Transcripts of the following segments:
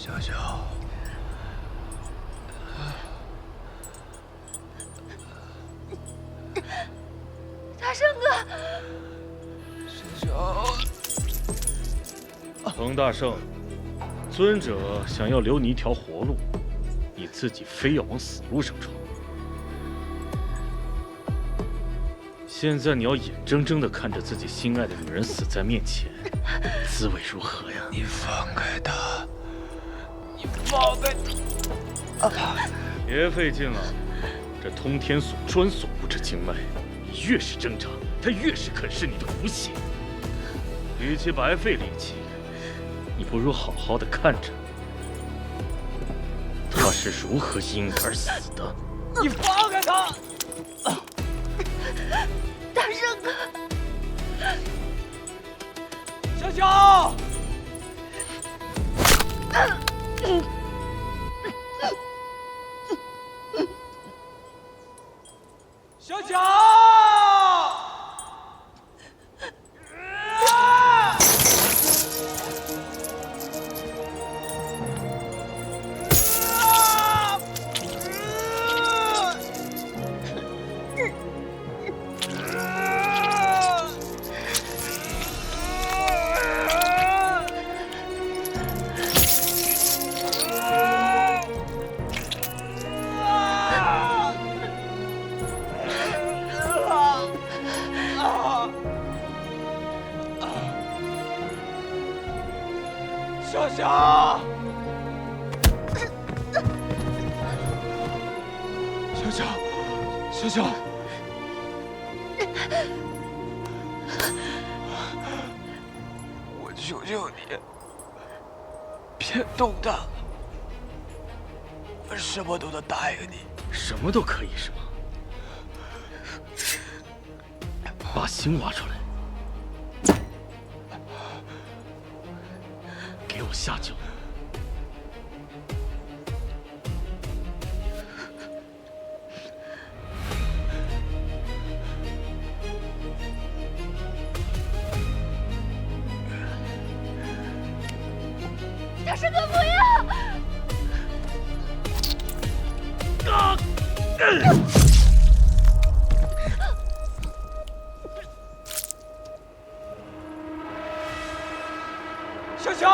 小小，大圣哥，小小，冯大圣，尊者想要留你一条活路，你自己非要往死路上闯。现在你要眼睁睁地看着自己心爱的女人死在面前，滋味如何呀？你放开他！你放开他！别费劲了，这通天锁专锁不这经脉，你越是挣扎，它越是啃噬你的骨血。与其白费力气，你不如好好的看着他是如何因而死的。你放开他！大圣哥，小小，小小。小小，小小，小小，我求求你，别动他，我什么都能答应你。什么都可以是吗？把心挖出来，给我下酒。大圣哥不要！小小。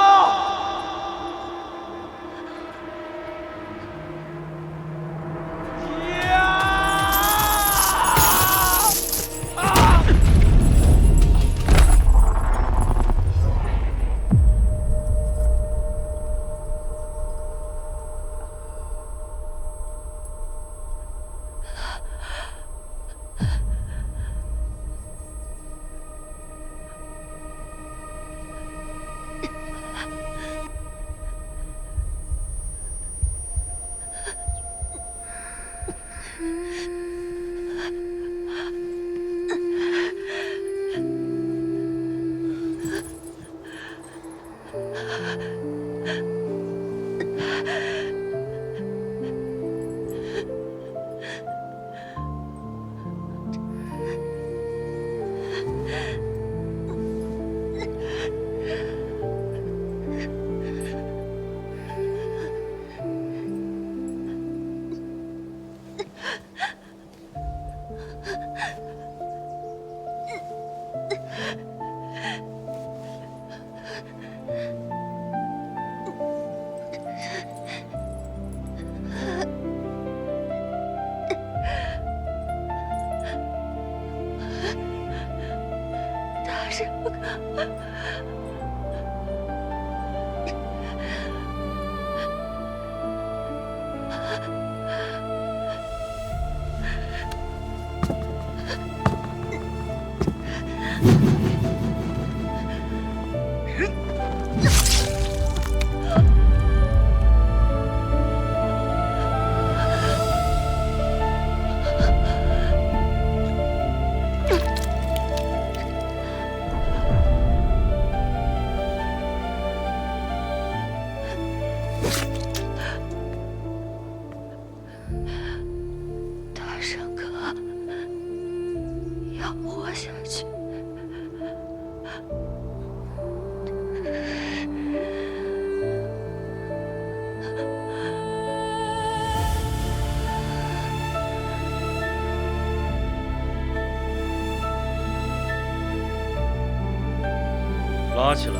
拿起来。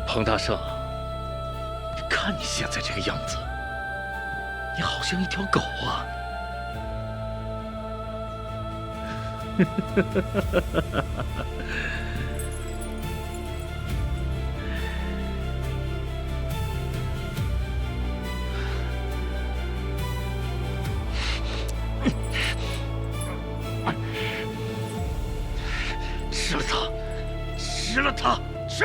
彭大圣，你看你现在这个样子，你好像一条狗啊！吃了它，吃了它，吃！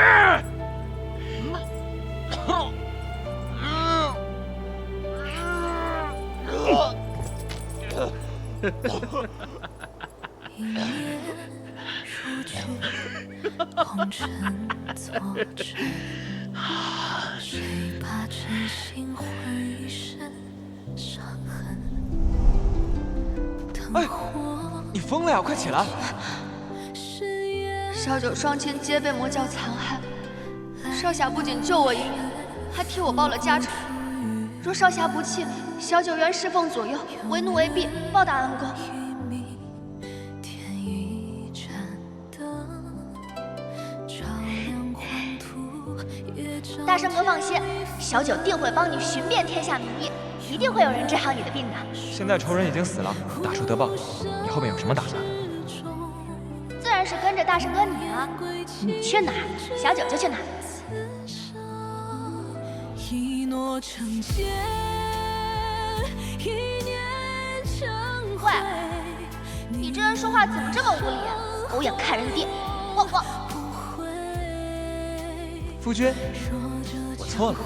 一夜如酒，红尘作证，谁把真心换一身伤痕？哎，你疯了呀！快起来！小九双亲皆被魔教残害，少侠不仅救我一命，还替我报了家仇。若少侠不弃，小九愿侍奉左右，为奴为婢，报答恩公。大圣哥放心，小九定会帮你寻遍天下名医，一定会有人治好你的病的。现在仇人已经死了，大仇得报，你后面有什么打算？自然是跟着大圣哥你啊！你去哪，小九就去哪。喂，你这人说话怎么这么无礼？狗眼看人低！我。夫君，我错了。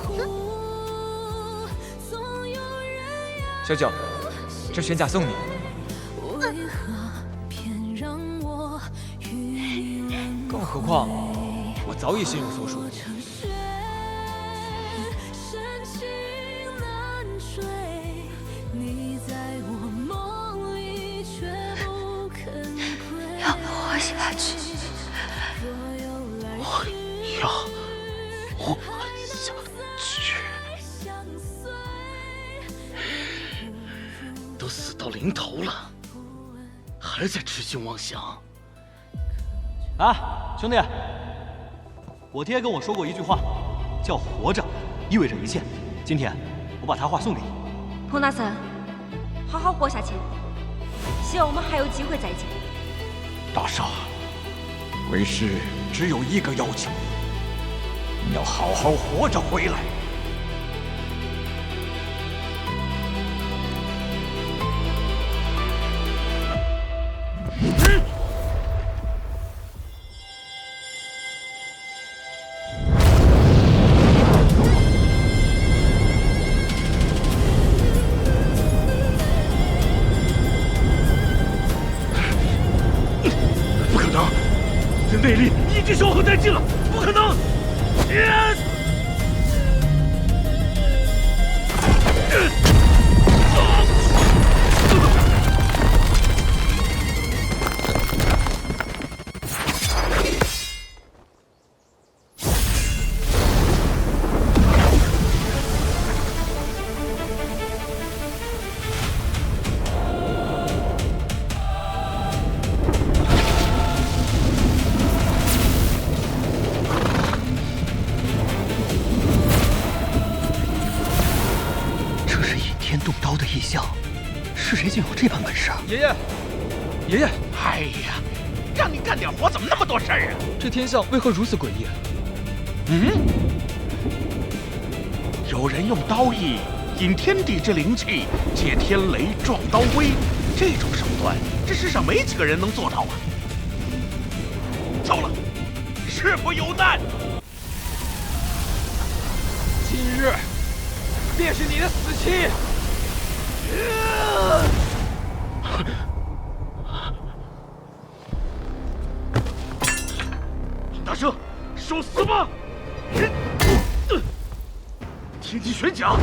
小九，这玄甲送你。更何况，我早已心有所属。要活下去。我要活下去。都死到临头了，还在痴心妄想。啊，兄弟，我爹跟我说过一句话，叫活着意味着一切。今天我把他话送给你。彭大圣，好好活下去，希望我们还有机会再见。大圣，为师只有一个要求，你要好好活着回来。不可能，这内力已经消耗殆尽了，不可能！这是倚天动刀的异象，是谁竟有这般本事？爷爷，爷爷，哎呀，让你干点活怎么那么多事儿啊？这天象为何如此诡异？有人用刀意引天地之灵气，借天雷撞刀威，这种手段，这世上没几个人能做到啊！糟了，师傅有难！今日便是你的死期！大圣，受死吧！天机玄甲！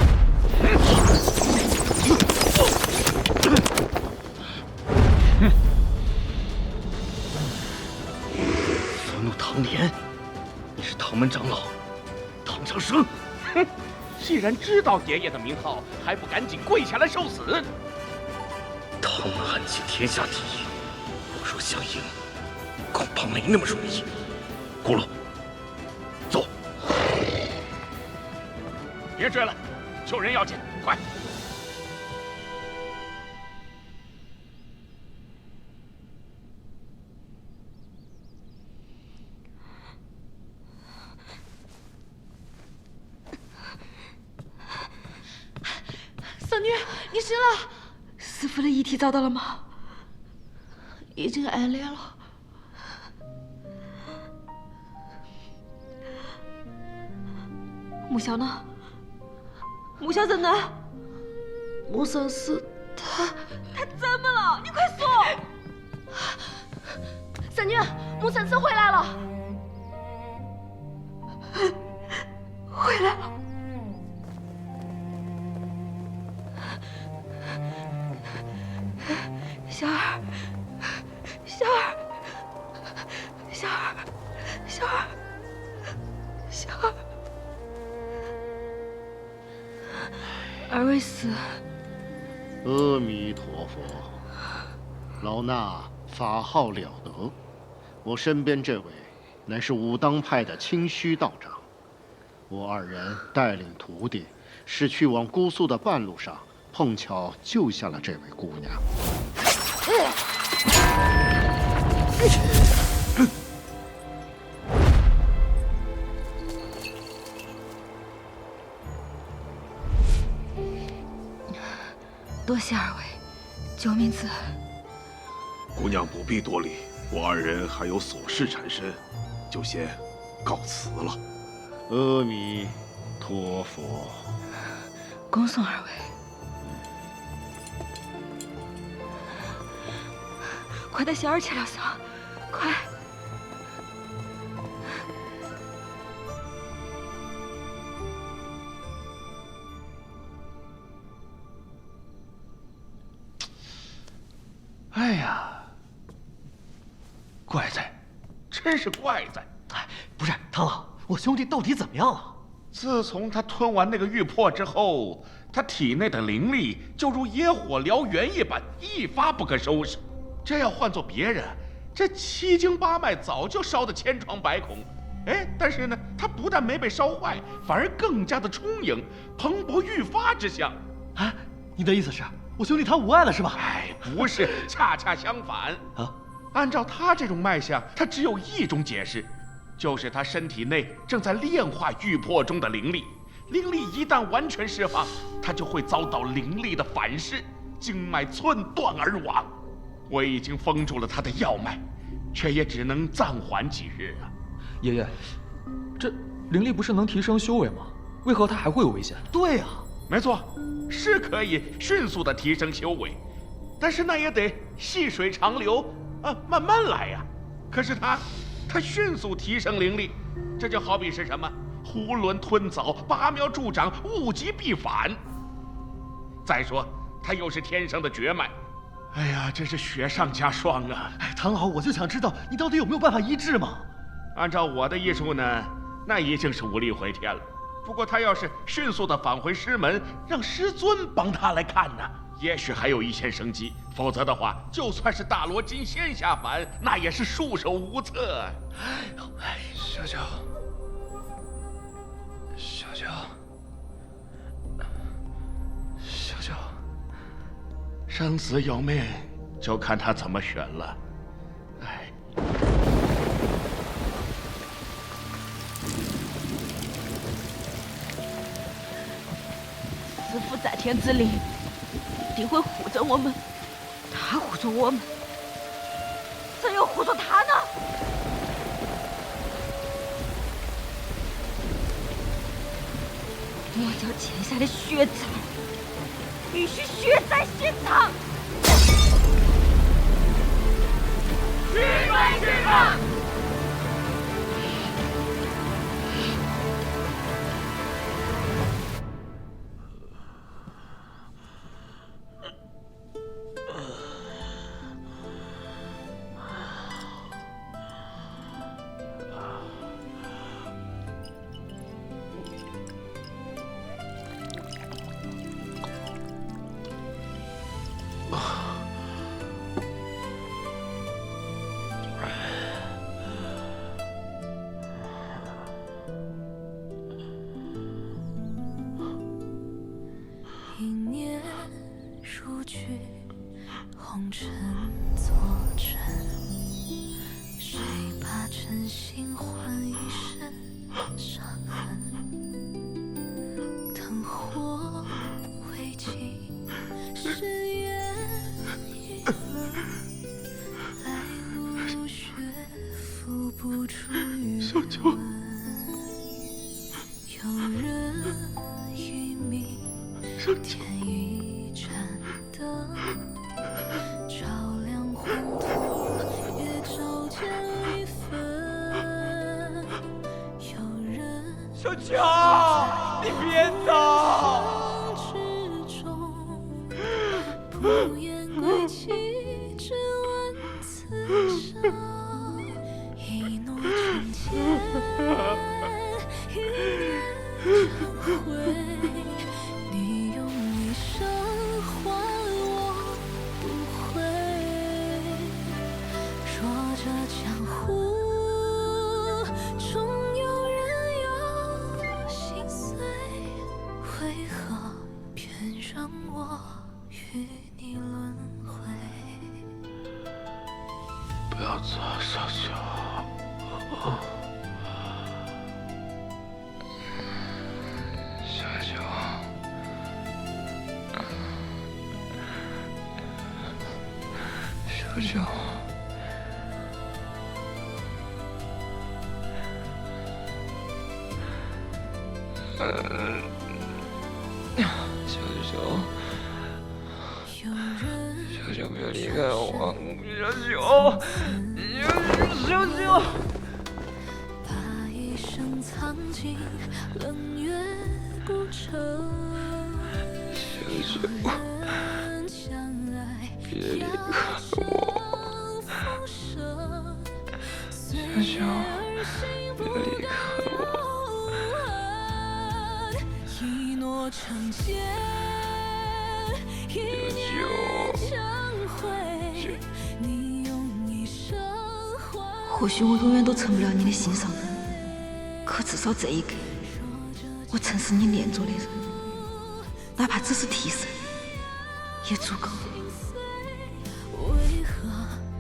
佛怒唐年，你是唐门长老唐长生。哼，既然知道爷爷的名号，还不赶紧跪下来受死？他们暗器天下第一，若说想赢，恐怕没那么容易。咕噜，走！别追了，救人要紧，快！僧女，你醒了？师傅的遗体找到了吗？已经安列了。木萧呢？木萧人呢？木僧是他怎么了？你快说！僧女，木僧是回来了，回来了。小儿，小儿，小儿，小儿，小儿，二位是？阿弥陀佛，老衲法号了得。我身边这位乃是武当派的清虚道长。我二人带领徒弟，是去往姑苏的半路上，碰巧救下了这位姑娘。多谢二位，救命之恩。姑娘不必多礼，我二人还有琐事缠身，就先告辞了。阿弥陀佛。恭送二位。快带小儿去疗伤，快！哎呀，怪哉，真是怪哉！哎，不是唐老，我兄弟到底怎么样了？自从他吞完那个玉魄之后，他体内的灵力就如野火燎原一般，一发不可收拾。这要换做别人，这七经八脉早就烧得千疮百孔。哎，但是呢，他不但没被烧坏，反而更加的充盈，蓬勃愈发之象。啊，你的意思是我兄弟他无碍了是吧？哎，不是，恰恰相反啊！按照他这种脉象，他只有一种解释，就是他身体内正在炼化玉魄中的灵力。灵力一旦完全释放，他就会遭到灵力的反噬，经脉寸断而亡。我已经封住了他的要脉，却也只能暂缓几日啊。爷爷，这灵力不是能提升修为吗？为何他还会有危险？对呀，没错，是可以迅速的提升修为，但是那也得细水长流啊，慢慢来呀。可是他迅速提升灵力，这就好比是什么？囫囵吞枣，拔苗助长，物极必反。再说他又是天生的绝脉，哎呀，这是雪上加霜啊！哎，唐老，我就想知道你到底有没有办法医治嘛？按照我的医术呢，那已经是无力回天了。不过他要是迅速的返回师门，让师尊帮他来看呢，也许还有一线生机。否则的话，就算是大罗金仙下凡，那也是束手无策。哎，小九，小九，小九，生死有命，就看他怎么选了。哎。师父在天之灵一定会护着我们，他护着我们，谁又护着他呢？魔教欠下的血债，必须血债血偿。去吧，去吧！心换一身伤痕，灯火未尽，誓言已冷，来路雪付不出余温。有人一命，添一盏灯，照亮黄土，也照见离分。有人小乔，你别走！之中，不言归期，只问此生。一诺成千，一念成灰。你用一生换我不悔。说这江湖终有人有心碎，为何偏让我与你轮回？不要走，小乔。小乔，小乔，小乔，小乔，不要离开我，小乔，小乔。把一生藏进冷月孤城。小乔，别离开我，小乔，别离开我。一诺成千，一念成灰。你用一生换。或许我永远都成不了你的心上人，可至少这一刻，我曾是你念着的人，哪怕只是替身，也足够了。为何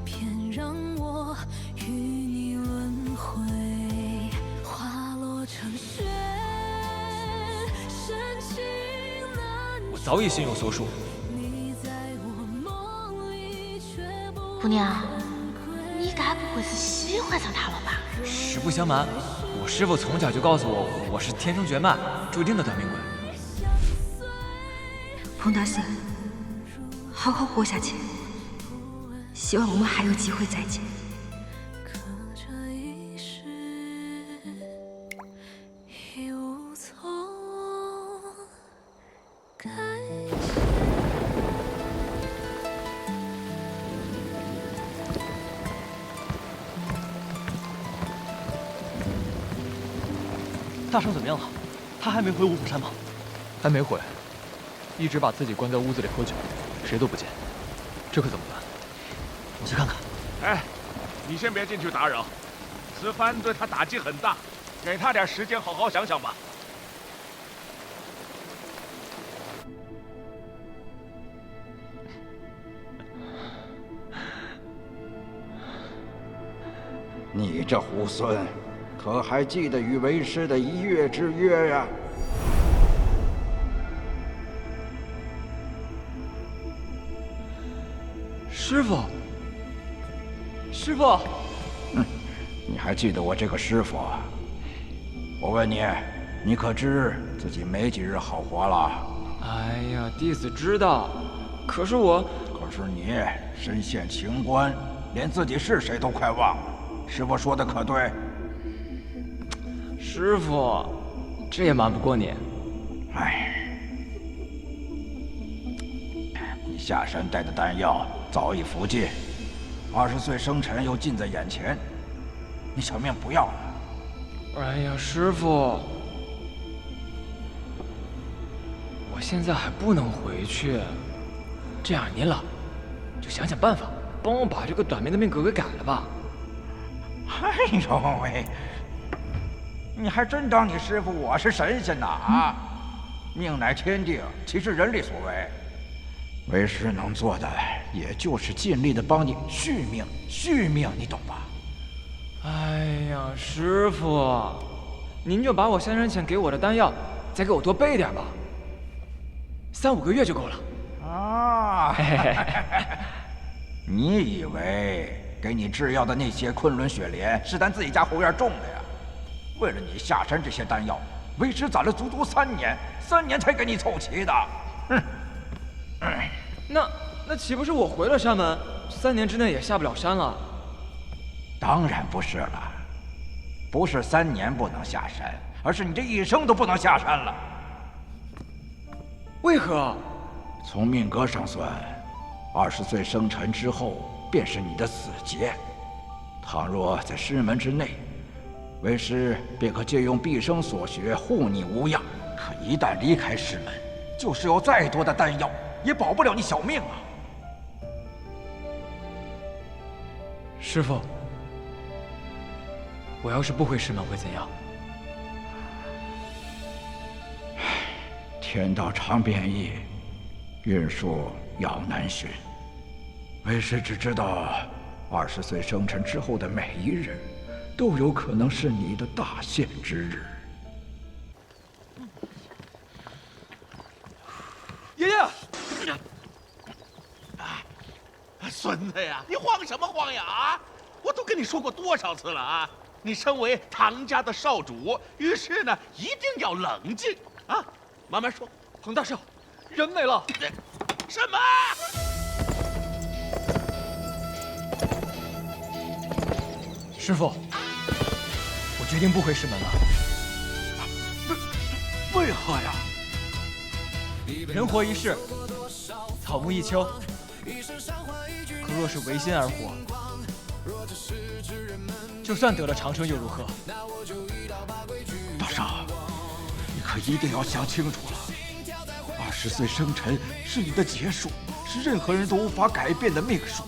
偏让我与你轮回？花落成雪，深情难我早已心有所属。你在我梦里却不姑娘，你该不会是喜欢上他了吧？实不相瞒，我师父从小就告诉我，我是天生绝脉，注定的短命鬼。彭大师，好好活下去，希望我们还有机会再见。可这一世已无从改写。大圣怎么样了？他还没回五虎山吗？还没回，一直把自己关在屋子里喝酒，谁都不见。这可怎么办？我去看看。哎，你先别进去打扰，此番对他打击很大，给他点时间好好想想吧。你这猢狲，可还记得与为师的1月之约呀？师傅，师傅，你还记得我这个师傅？我问你，你可知自己没几日好活了？哎呀，弟子知道，可是你身陷情关，连自己是谁都快忘了。师傅说的可对？师傅，这也瞒不过你。哎，你下山带的丹药早已服尽，20岁生辰又近在眼前，你小命不要了。哎呀，师傅，我现在还不能回去，这样您老就想想办法，帮我把这个短命的命格给改了吧。哎呦喂，你还真当你师傅我是神仙呐啊！命乃天定，岂是人力所为？为师能做的，也就是尽力的帮你续命，你懂吧？哎呀，师傅，您就把我3年前给我的丹药再给我多备点吧，3、5个月就够了。啊，你以为给你制药的那些昆仑雪莲是咱自己家后院种的呀？为了你下山这些丹药，为师攒了足足3年，3年才给你凑齐的。哼！那岂不是我回了山门，3年之内也下不了山了？当然不是了，不是3年不能下山，而是你这一生都不能下山了。为何？从命格上算，20岁生辰之后便是你的死劫。倘若在师门之内，为师便可借用毕生所学护你无恙；可一旦离开师门，就是有再多的丹药，也保不了你小命啊！师傅，我要是不回师门会怎样？天道常变异，运数杳难寻。为师只知道，20岁生辰之后的每一日，都有可能是你的大限之日。爷爷，孙子呀，你慌什么慌呀？啊！我都跟你说过多少次了啊！你身为唐家的少主，遇事呢一定要冷静啊，慢慢说。彭大少，人没了。什么？师傅，我决定不回师门了。为何呀？人活一世，草木一秋。可若是违心而活，就算得了长生又如何？大少，你可一定要想清楚了。20岁生辰是你的劫数，是任何人都无法改变的命数。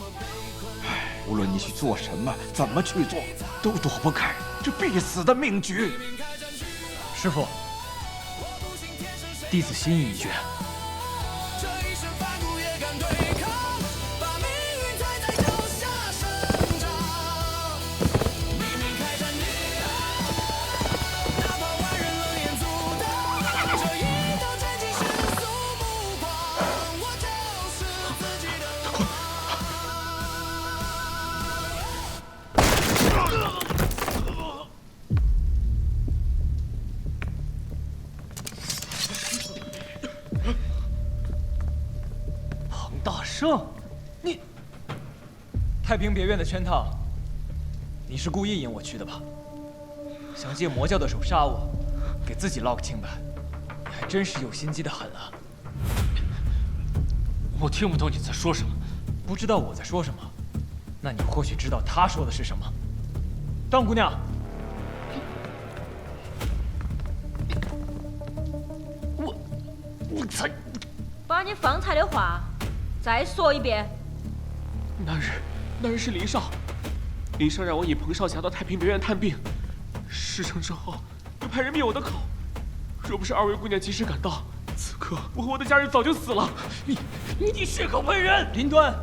无论你去做什么，怎么去做，都躲不开这必死的命局。师傅，弟子心意已决。你太平别院的圈套，你是故意引我去的吧？想借魔教的手杀我，给自己捞个清白，你还真是有心机的很啊！我听不懂你在说什么。不知道我在说什么，那你或许知道他说的是什么。当姑娘，我才把你方才的话再说一遍。那日是林少，林少让我引彭少侠到太平别院探病，事成之后又派人灭我的口。若不是2位姑娘及时赶到，此刻我和我的家人早就死了。你血口喷人！林端，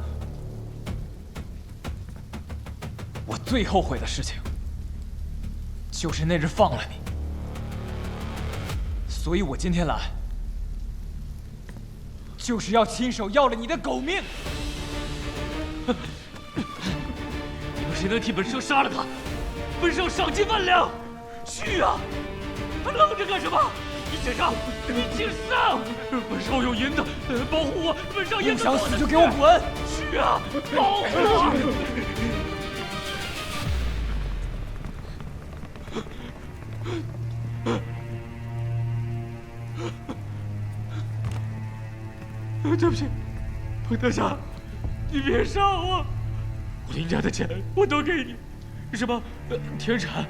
我最后悔的事情就是那日放了你，所以我今天来就是要亲手要了你的狗命。有谁能替本少杀了他？本少赏金10000两。去啊！还愣着干什么？你请上！你请上！本少有银子，保护我！本少银子。不想死就给我滚！去啊！保护我！对不起，彭大侠，你别杀我！我林家的钱我都给你，什么田产、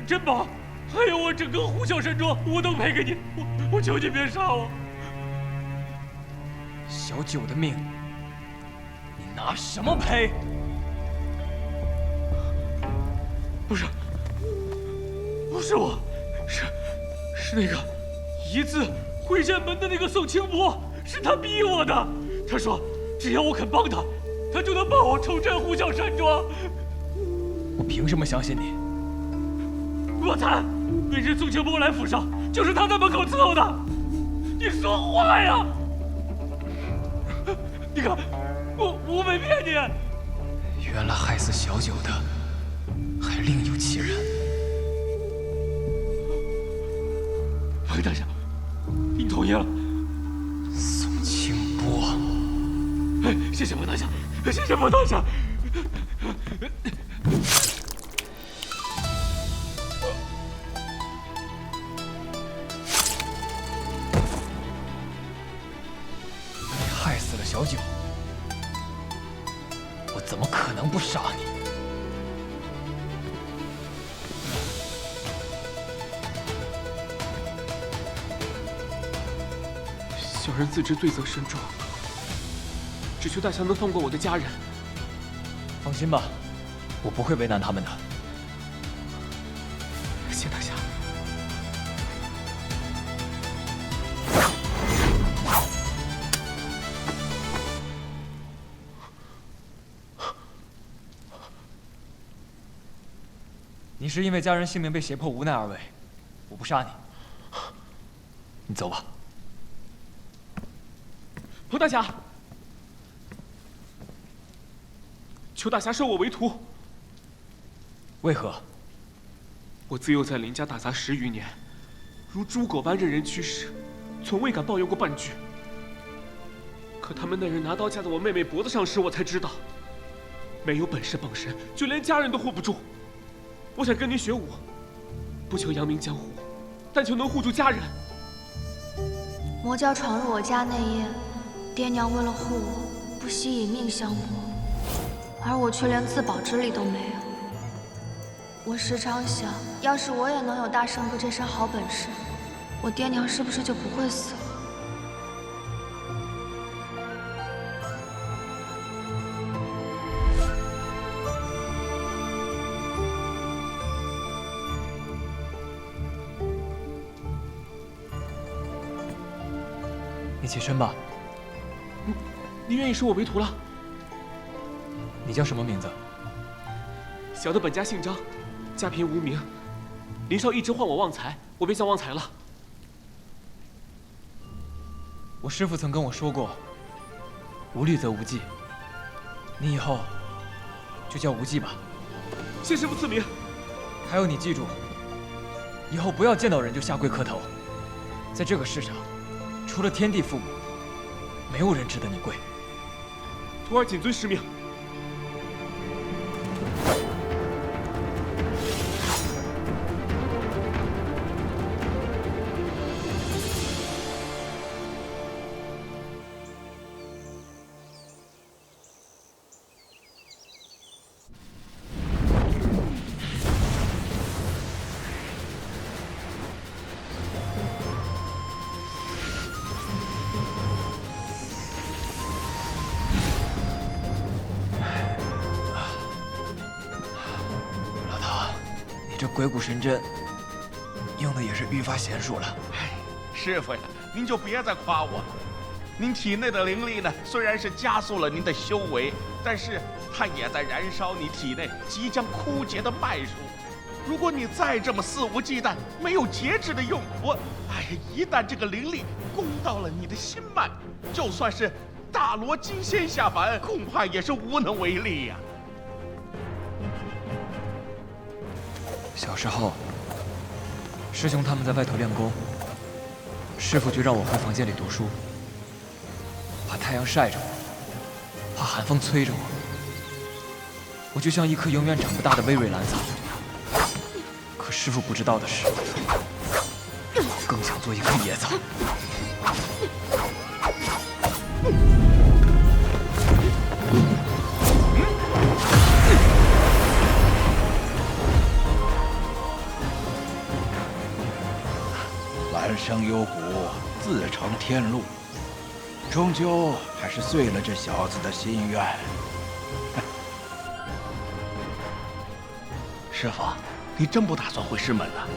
珍宝，还有我整个呼啸山庄，我都赔给你。我求你别杀我！小九的命，你拿什么赔？不是我，是那个一字会剑门的那个宋清波，是他逼我的。他说只要我肯帮他，他就能帮我重振呼啸山庄。我凭什么相信你？国才，那日宋庆波来府上，就是他在门口伺候的。你说话呀！你看，我没骗你。原来害死小九的还另有其人。冯大侠，您同意了？宋庆波，谢谢冯大侠，谢谢冯大侠。你害死了小九，我怎么可能不杀你？小人自知罪责深重，只求大侠能放过我的家人。放心吧，我不会为难他们的。谢大侠。你是因为家人性命被胁迫无奈而为，我不杀你。你走吧。彭大侠，求大侠收我为徒。为何？我自幼在林家打杂10余年，如猪狗般任人驱使，从未敢抱怨过半句。可他们那人拿刀架在我妹妹脖子上时，我才知道，没有本事傍身，就连家人都护不住。我想跟您学武，不求扬名江湖，但求能护住家人。魔教闯入我家那夜，爹娘为了护我，不惜以命相搏，而我却连自保之力都没有。我时常想，要是我也能有大圣哥这身好本事，我爹娘是不是就不会死了？你起身吧。您愿意收我为徒了？你叫什么名字？小的本家姓张，家贫无名。林少一直唤我旺财，我便叫旺财了。我师父曾跟我说过，无虑则无忌。你以后就叫无忌吧。谢师父赐名。还有，你记住，以后不要见到人就下跪磕头。在这个世上，除了天地父母，没有人值得你跪。徒儿谨遵师命。这鬼谷神针用的也是愈发娴熟了。师傅呀，您就别再夸我了。您体内的灵力呢，虽然是加速了您的修为，但是它也在燃烧你体内即将枯竭的脉数。如果你再这么肆无忌惮、没有节制的用，一旦这个灵力攻到了你的心脉，就算是大罗金仙下凡，恐怕也是无能为力呀。小时候，师兄他们在外头练功，师父就让我回房间里读书，怕太阳晒着我，怕寒风吹着我，我就像一棵永远长不大的葳蕤兰草。可师父不知道的是，我更想做一棵野草。来生有骨，自成天路，终究还是遂了这小子的心愿。师傅，你真不打算回师门了？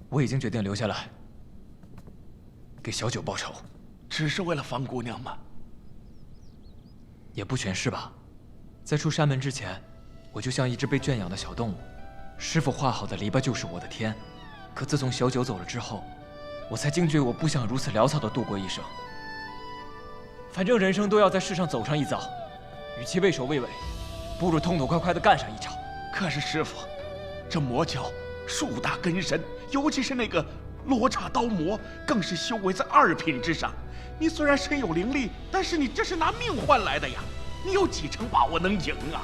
我已经决定留下来，给小九报仇。只是为了房姑娘吗？也不全是吧。在出山门之前，我就像一只被圈养的小动物，师傅画好的篱笆就是我的天。可自从小九走了之后，我才惊觉我不想如此潦草地度过一生。反正人生都要在世上走上一遭，与其畏首畏尾，不如痛痛快快地干上一场。可是师傅，这魔教树大根深，尤其是那个罗刹刀魔，更是修为在2品之上。你虽然身有灵力，但是你这是拿命换来的呀！你有几成把握能赢啊？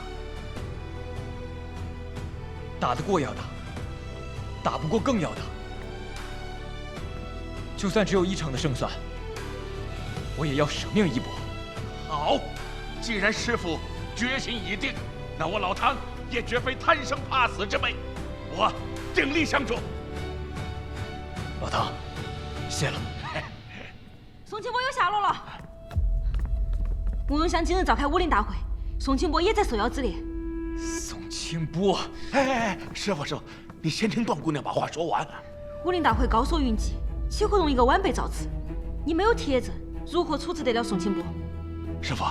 打得过要打，打不过更要打。就算只有1成的胜算，我也要舍命一搏。好，既然师傅决心已定，那我老唐也绝非贪生怕死之辈，我鼎力相助。老唐，谢了。宋清波有下落了。慕容湘今日召开武林大会，宋清波也在受邀之列。宋清波，师傅，你先听段姑娘把话说完啊。武林大会高手云集，岂会容一个晚辈造次？你没有铁证，如何处置得了宋清波？师傅，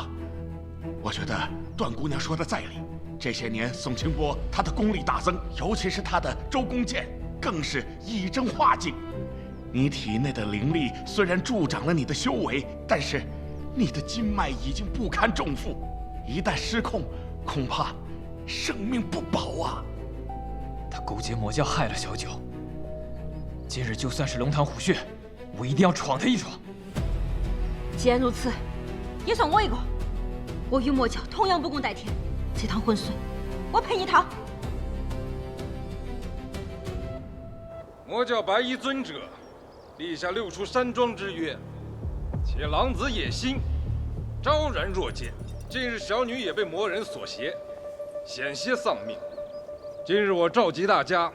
我觉得段姑娘说的在理。这些年，宋清波他的功力大增，尤其是他的周公剑，更是一针化境。你体内的灵力虽然助长了你的修为，但是你的筋脉已经不堪重负，一旦失控，恐怕生命不保啊！他勾结魔教，害了小九。今日就算是龙潭虎穴，我一定要闯他一闯。既然如此，也算我一个。我与魔教同样不共戴天，这趟浑水，我陪你趟。魔教白衣尊者立下6出山庄之约，且狼子野心，昭然若见。近日小女也被魔人所挟，险些丧命。今日我召集大家，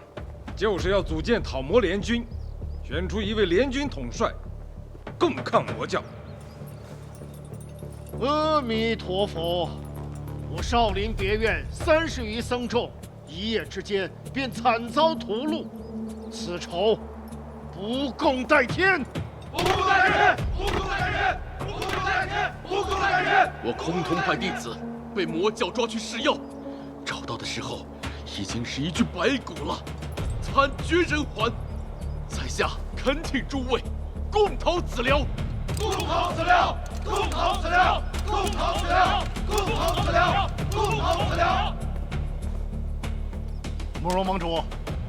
就是要组建讨魔联军，选出一位联军统帅，共抗魔教。阿弥陀佛！我少林别院30余僧众，一夜之间便惨遭屠戮，此仇不共戴天！不共戴天！不共戴天！不共戴天！不共戴天！我崆峒派弟子被魔教抓去试药，找到的时候已经是一具白骨了，惨绝人寰。在下恳请诸位共讨此寮。共讨此寮！共讨此寮！共讨此寮！共讨此寮！共讨此寮！慕容盟主，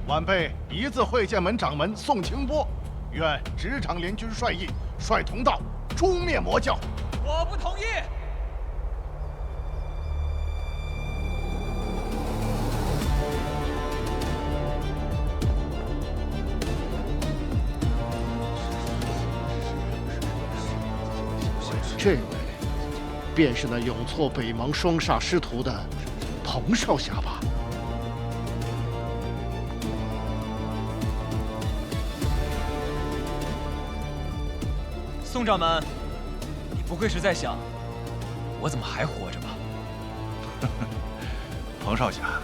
晚辈一字会剑门掌门宋清波，愿执掌联军帅印，率同道诛灭魔教。我不同意。这位便是那永挫北邙双煞师徒的彭少侠吧？宋掌门，你不会是在想，我怎么还活着吧？彭少侠，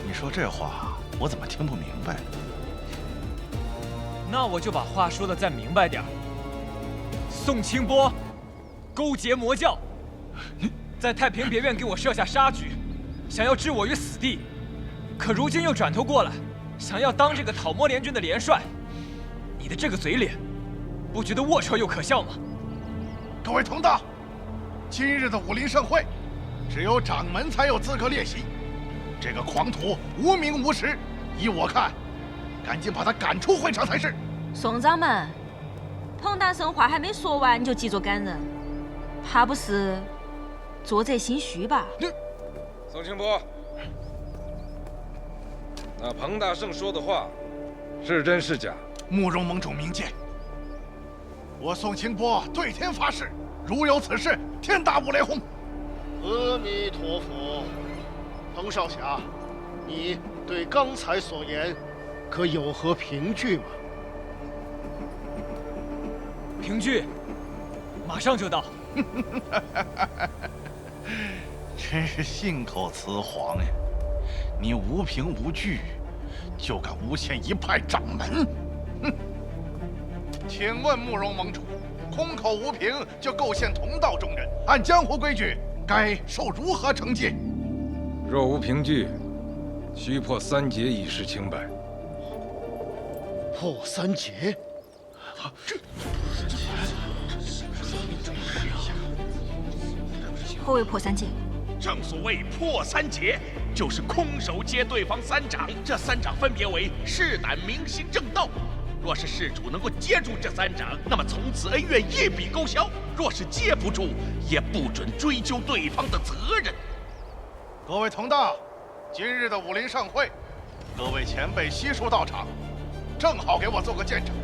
你说这话我怎么听不明白呢？那我就把话说的再明白点儿。宋清波勾结魔教，在太平别院给我设下杀局，想要置我于死地，可如今又转头过来，想要当这个讨魔联军的联帅。你的这个嘴脸，不觉得龌龊又可笑吗？各位同道，今日的武林盛会，只有掌门才有资格列席。这个狂徒无名无实，依我看，赶紧把他赶出会场才是。宋掌门，彭大圣话还没说完你就急着赶人，怕不是做贼心虚吧？宋清波，那彭大圣说的话是真是假？慕容盟主明鉴，我宋清波对天发誓，如有此事，天打五雷轰。阿弥陀佛，彭少侠，你对刚才所言可有何凭据吗？凭据，马上就到。真是信口雌黄呀！你无凭无据，就敢诬陷一派掌门？哼！请问慕容盟主，空口无凭就构陷同道中人，按江湖规矩，该受如何惩戒？若无凭据，须破3节以示清白。破3节？何谓破3节？正所谓破3节，就是空手接对方3掌。这3掌分别为士胆、明心、正道。若是事主能够接住这3掌，那么从此恩怨一笔勾销；若是接不住，也不准追究对方的责任。各位同道，今日的武林盛会，各位前辈悉数到场，正好给我做个见证。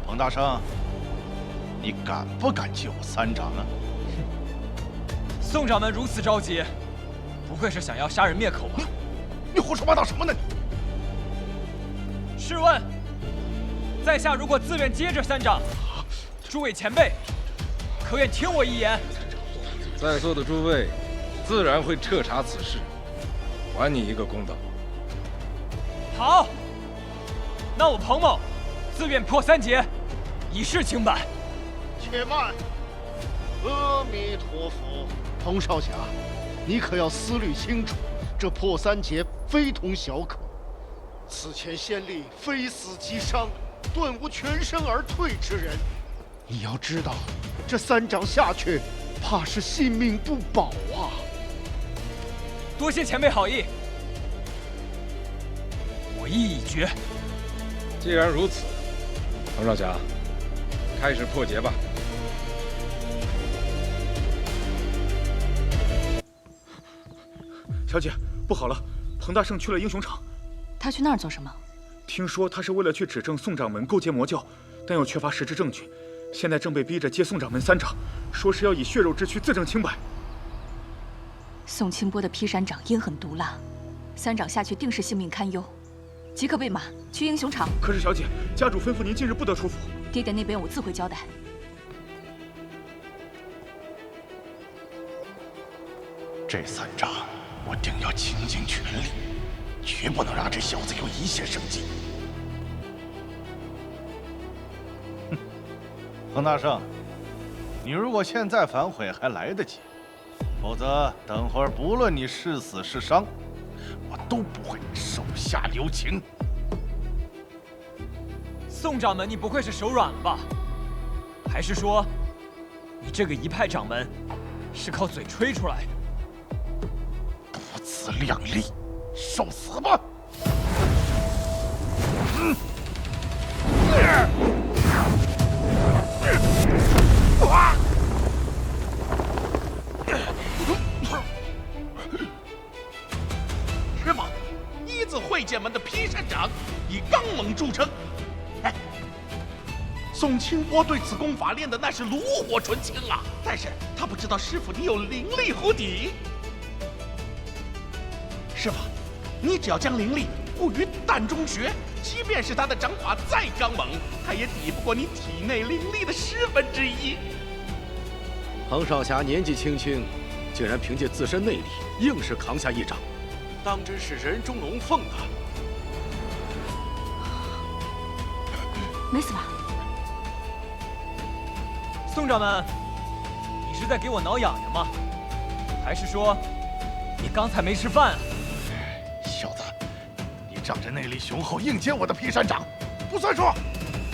彭大圣，你敢不敢接我3掌啊？宋掌门如此着急，不会是想要杀人灭口吧？你胡说八道什么呢？试问，在下如果自愿接这3掌，诸位前辈，可愿听我一言？在座的诸位，自然会彻查此事，还你一个公道。好，那我彭某自愿破3节，以示清白。且慢，阿弥陀佛，彭少侠，你可要思虑清楚，这破3节非同小可。此前先例非死即伤，断无全身而退之人。你要知道，这3掌下去，怕是性命不保啊！多谢前辈好意，我意已决。既然如此，彭少侠，开始破节吧。小姐，不好了，彭大圣去了英雄场。他去那儿做什么？听说他是为了去指证宋掌门勾结魔教，但又缺乏实质证据，现在正被逼着接宋掌门3掌，说是要以血肉之躯自证清白。宋清波的劈山掌阴狠毒辣，3掌下去定是性命堪忧，即刻备马去英雄场。可是小姐，家主吩咐您近日不得出府。爹爹那边我自会交代。这3掌我定要倾尽全力，绝不能让这小子有一线生机。哼，彭大圣，你如果现在反悔还来得及，否则等会儿不论你是死是伤，我都不会手下留情。宋掌门，你不会是手软了吧？还是说，你这个一派掌门是靠嘴吹出来的？不自量力，受死吧！师傅，一字会剑门的劈山掌以刚猛著称。哎，宋清波对此功法练的那是炉火纯青啊！但是他不知道师傅你有灵力护体。师傅，你只要将灵力布于膻中穴，即便是他的掌法再刚猛，他也抵不过你体内灵力的1/10。彭少侠年纪轻轻，竟然凭借自身内力硬是扛下1掌，当真是人中龙凤啊！没死吧？宋掌门，你是在给我挠痒痒吗？还是说你刚才没吃饭啊？小子，你仗着内力雄厚硬接我的劈山掌，不算数。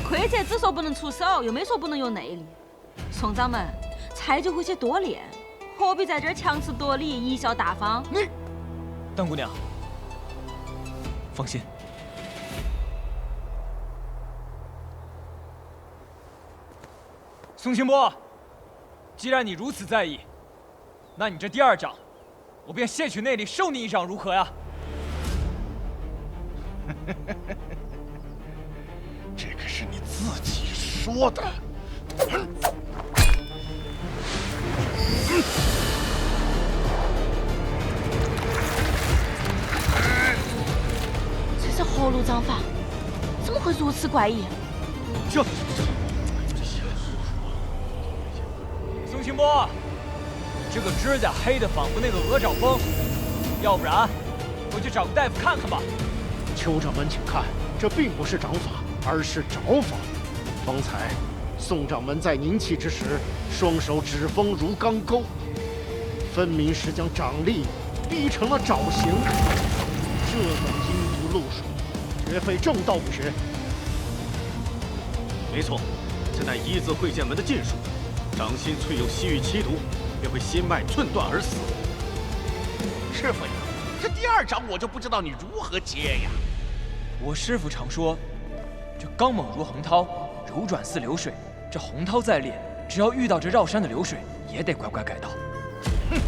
亏这只说不能出手，又没说不能用内力。宋掌门，菜就回去多练，何必在这儿强词夺理、贻笑大方？你，邓姑娘，放心。宋清波，既然你如此在意，那你这第2掌，我便卸取内力受你1掌，如何呀？这可是你自己说的。这是何路掌法？怎么会如此怪异？宋清波，这个指甲黑的仿佛那个鹅爪风，要不然回去找个大夫看看吧。邱掌门，请看，这并不是掌法，而是爪法。方才宋掌门在凝气之时，双手指锋如钢钩，分明是将掌力逼成了爪形。这等阴毒路数，绝非正道不学。没错，现在一字会剑门的禁术，掌心淬有西域奇毒，便会心脉寸断而死。师傅呀，这第二掌我就不知道你如何接呀。我师傅常说，这刚猛如洪涛，柔软似流水。这洪涛再烈，只要遇到这绕山的流水，也得乖乖改道。哼，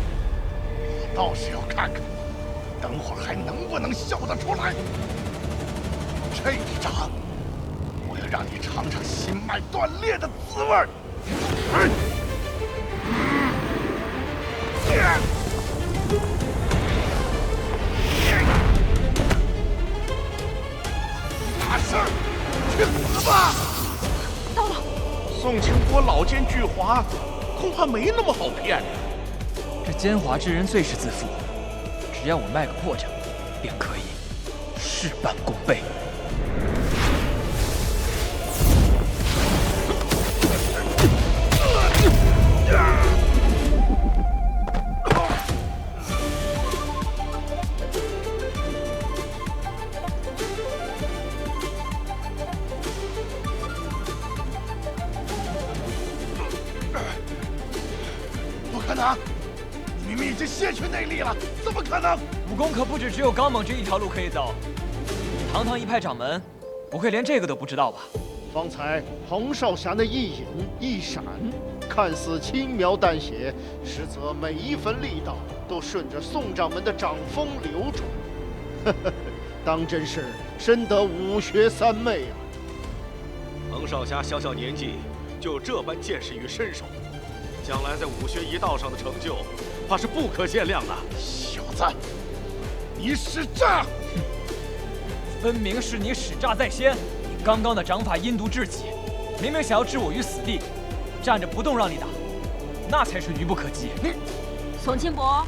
我倒是要看看，等会儿还能不能笑得出来。这一掌，我要让你尝尝心脉断裂的滋味儿。大圣，去死吧！到了。宋清波老奸巨猾，恐怕没那么好骗的。这奸猾之人最是自负，只要我卖个破绽，便可以事半功倍。不可能！你明明已经卸去内力了，怎么可能？武功可不只有刚猛这一条路可以走。你堂堂一派掌门，不会连这个都不知道吧？方才彭少侠那一隐一闪，看似轻描淡写，实则每一分力道都顺着宋掌门的掌风流转。呵呵，当真是深得武学三昧啊！彭少侠小小年纪就有这般见识与身手，将来在武学一道上的成就，怕是不可限量的。小子，你使诈！分明是你使诈在先。你刚刚的掌法阴毒至极，明明想要置我于死地，站着不动让你打，那才是愚不可及。宋清波，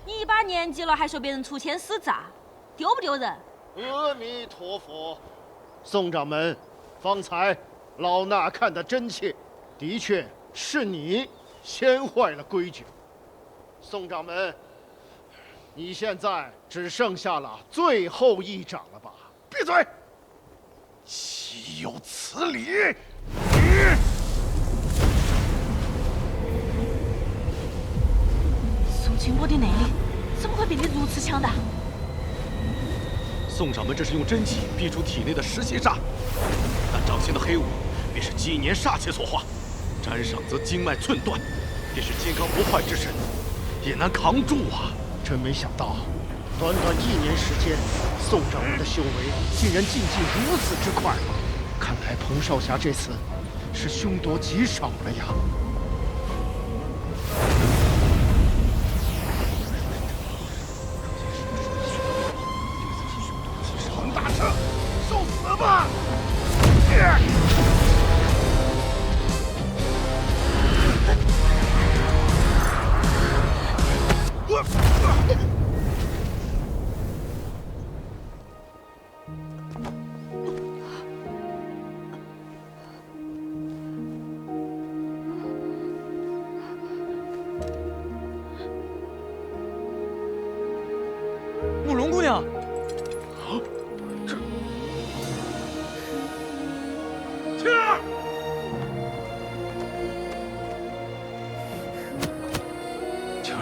你一把年纪了，还说别人出钱使诈，丢不丢人？阿弥陀佛，宋掌门，方才老衲看得真切，的确是你先坏了规矩。宋掌门，你现在只剩下了最后一掌了吧？闭嘴！岂有此理！宋清波的内力怎么会变得如此强大？宋掌门这是用真气逼出体内的食邪煞，那掌心的黑雾便是纪年煞气所化，沾上则经脉寸断，便是金刚不坏之身也难扛住啊！真没想到，短短1年时间，宋掌门的修为竟然进境如此之快。看来彭少侠这次是凶多吉少了呀。彭大圣，受死吧！慕容姑娘，青儿，青儿，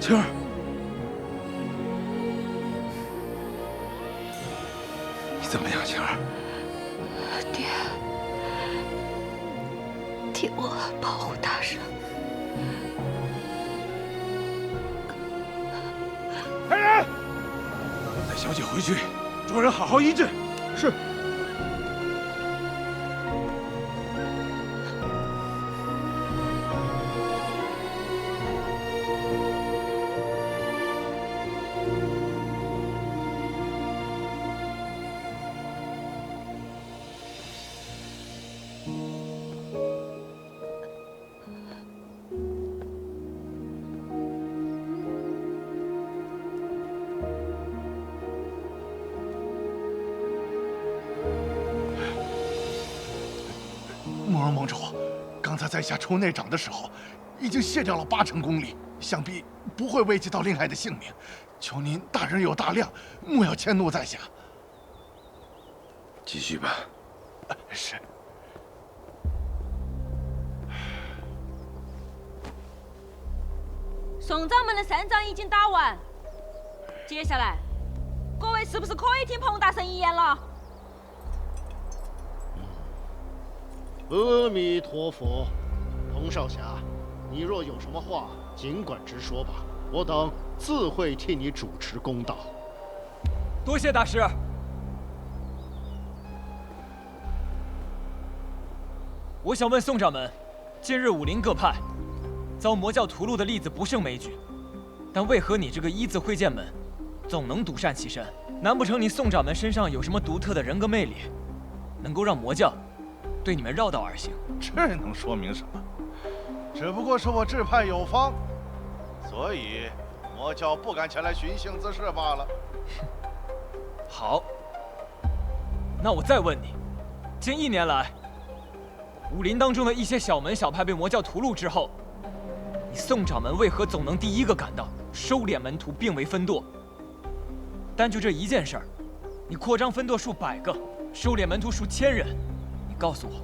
青儿，你怎么样，青儿？爹，替我保护大圣。来人，带小姐回去，众人好好医治。是。慕容盟主，刚才在下抽内掌的时候，已经卸掉了80成功力。想必不会危及到令爱的性命。求您大人有大量，莫要迁怒在下。继续吧。是。宋掌门的3仗已经打完，接下来各位是不是可以听彭大圣一言了？阿弥陀佛，彭少侠，你若有什么话，尽管直说吧，我等自会替你主持公道。多谢大师。我想问宋掌门，近日武林各派遭魔教屠戮的例子不胜枚举，但为何你这个一字会剑门总能独善其身？难不成你宋掌门身上有什么独特的人格魅力，能够让魔教对你们绕道而行？这能说明什么？只不过是我志派有方，所以魔教不敢前来寻衅滋事罢了。好，那我再问你，近1年来，武林当中的一些小门小派被魔教屠戮之后，你宋掌门为何总能第一个赶到，收敛门徒，并为分舵？单就这一件事儿，你扩张分舵数100个，收敛门徒数1000人，你告诉我，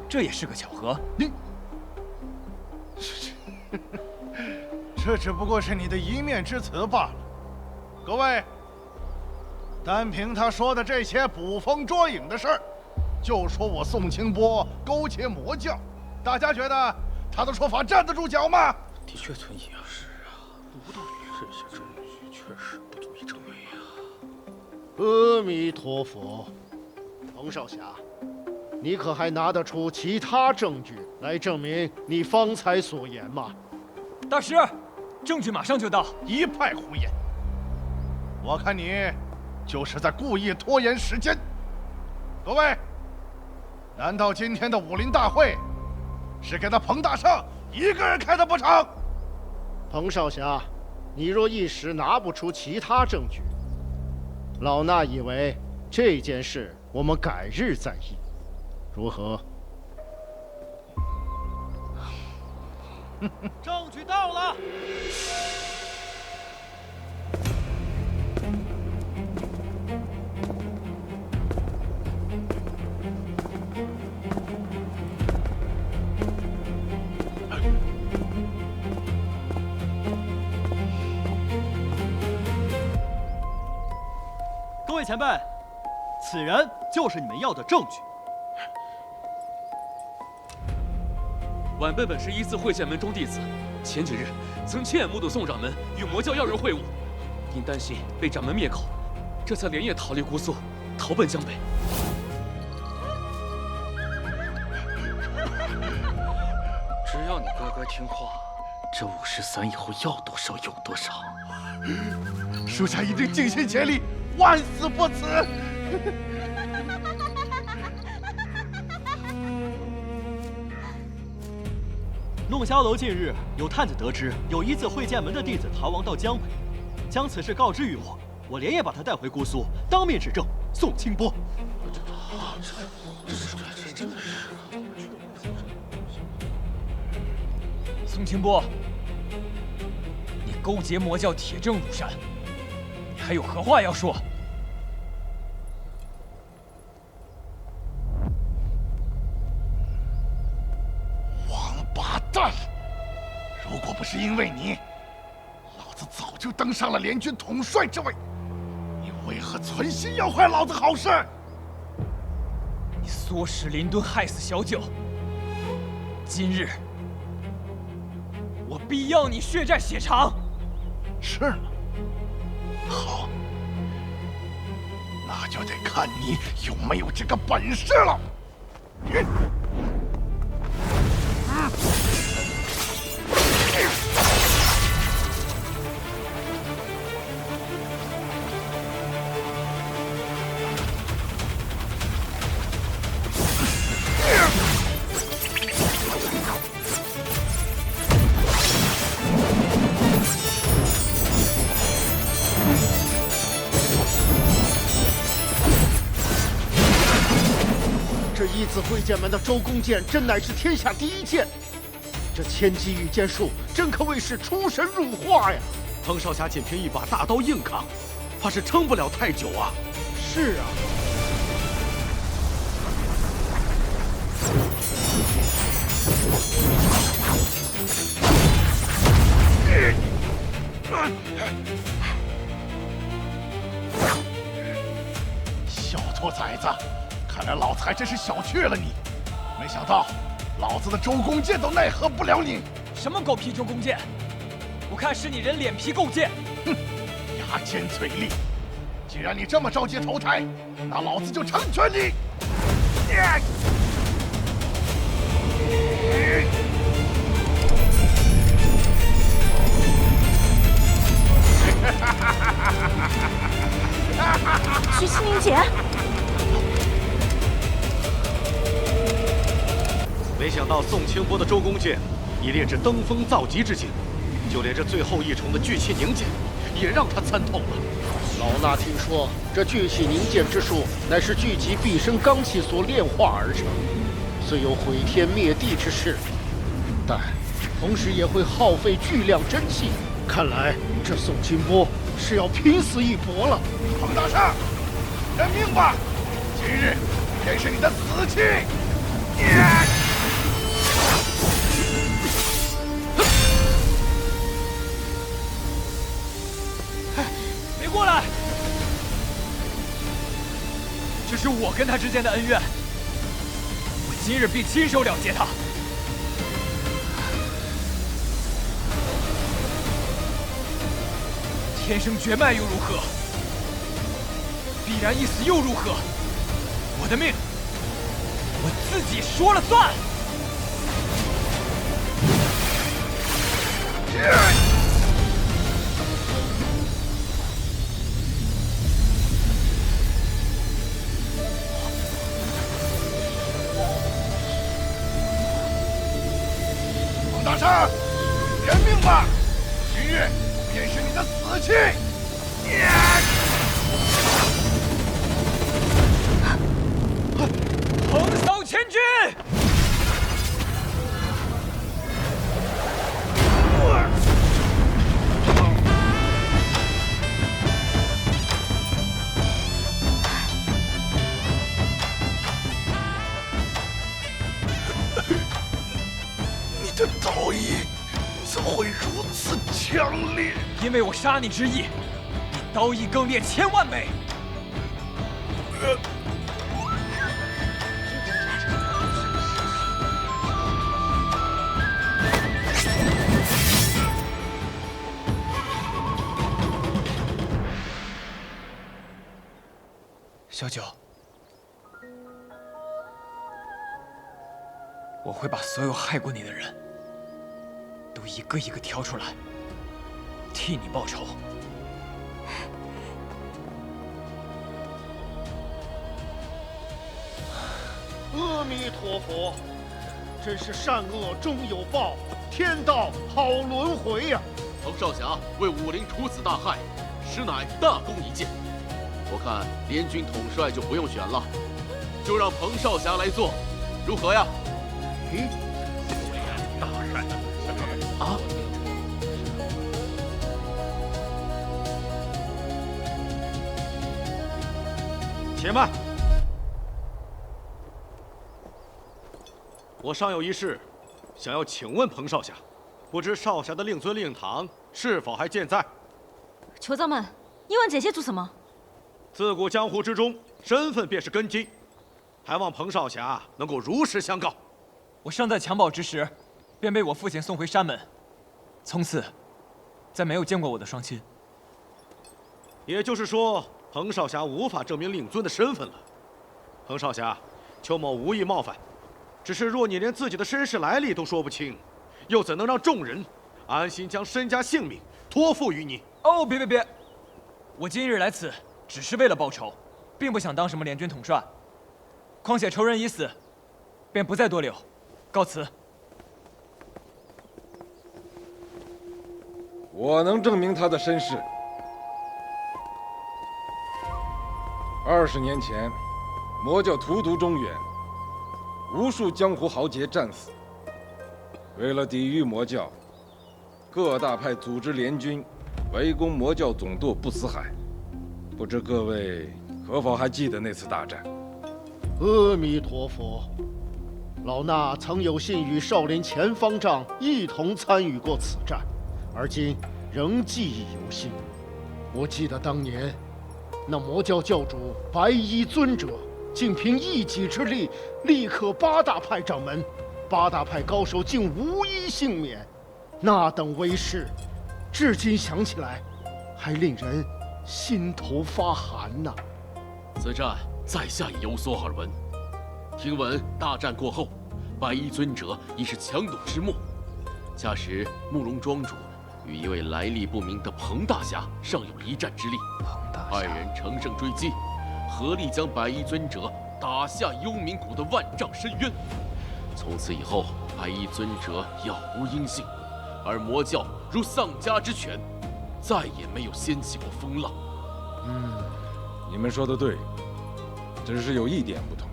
这也是个巧合？这只不过是你的一面之词罢了。各位，单凭他说的这些捕风捉影的事儿，就说我宋清波勾结魔教，大家觉得他的说法站得住脚吗？的确存疑啊。是啊，无道理，这些证据确实不足以证伪啊。阿弥陀佛，彭少侠，你可还拿得出其他证据来证明你方才所言吗？大师，证据马上就到。一派胡言！我看你就是在故意拖延时间。各位，难道今天的武林大会是给他彭大圣一个人开的不成？彭少侠，你若一时拿不出其他证据，老衲以为这件事我们改日再议，如何？证据到了。各位前辈，此人就是你们要的证据。晚辈本是一字会剑门中弟子，前几日曾亲眼目睹宋掌门与魔教要人会晤，因担心被掌门灭口，这才连夜逃离姑苏，逃奔江北。只要你乖乖听话，这53以后要多少有多少。属下一定尽心竭力，万死不辞。弄香楼近日有探子得知，有一字会剑门的弟子逃亡到江北，将此事告知于我，我连夜把他带回姑苏，当面指证宋清波。宋清波，你勾结魔教，铁证如山，你还有何话要说？如果不是因为你，老子早就登上了联军统帅之位。你为何存心要坏老子好事？你唆使林敦害死小九，今日我必要你血债血偿。是吗？好，那就得看你有没有这个本事了。这一字会剑门的周公剑，真乃是天下第一剑。这千机御剑术真可谓是出神入化呀！彭少侠仅凭一把大刀硬扛，怕是撑不了太久啊。是啊。小兔崽子，看来老子还真是小觑了你。没想到，老子的周公剑都奈何不了你。什么狗屁周公剑？我看是你人脸皮够贱。哼，牙尖嘴利。既然你这么着急投胎，那老子就成全你。徐熙宁姐，没想到宋清波的周公剑已练至登峰造极之境，就连这最后一重的聚气凝剑，也让他参透了。老衲听说，这聚气凝剑之术乃是聚集毕生罡气所炼化而成，虽有毁天灭地之势，但同时也会耗费巨量真气。看来这宋清波是要拼死一搏了。彭大圣，认命吧！今日便是你的死期！别过来！这是我跟他之间的恩怨，我今日必亲手了结他。天生绝脉又如何？必然一死又如何？我的命，我自己说了算。彭大圣，认命吧！今日便是你的死期！横扫千军！你的刀意怎会如此强烈？因为我杀你之意，你刀意更烈千万倍。小九，我会把所有害过你的人都一个一个挑出来，替你报仇。阿弥陀佛，真是善恶终有报，天道好轮回呀！彭少侠为武林除此大害，实乃大功一件。我看联军统帅就不用选了，就让彭少侠来做，如何呀？咦，大善啊！且慢，我尚有一事，想要请问彭少侠，不知少侠的令尊令堂是否还健在？酋长们，你问这些做什么？自古江湖之中，身份便是根基，还望彭少侠能够如实相告。我尚在襁褓之时，便被我父亲送回山门，从此再没有见过我的双亲。也就是说，彭少侠无法证明令尊的身份了。彭少侠，邱某无意冒犯，只是若你连自己的身世来历都说不清，又怎能让众人安心将身家性命托付于你？哦，别！我今日来此只是为了报仇，并不想当什么联军统帅。况且仇人已死，便不再多留，告辞。我能证明他的身世。20年前，魔教荼毒中原，无数江湖豪杰战死，为了抵御魔教，各大派组织联军围攻魔教总舵不死海。不知各位可否还记得那次大战？阿弥陀佛，老衲曾有幸与少林前方丈一同参与过此战，而今仍记忆犹新。我记得当年，那魔教教主白衣尊者竟凭一己之力力克8大派掌门，8大派高手竟无一幸免。那等威势，至今想起来，还令人心头发寒呐。此战在下也有所耳闻。听闻大战过后，白衣尊者已是强弩之末。恰时慕容庄主与一位来历不明的彭大侠尚有一战之力，二人乘胜追击，合力将白衣尊者打下幽冥谷的万丈深渊。从此以后，白衣尊者杳无音信，而魔教如丧家之犬，再也没有掀起过风浪。你们说的对，只是有一点不同。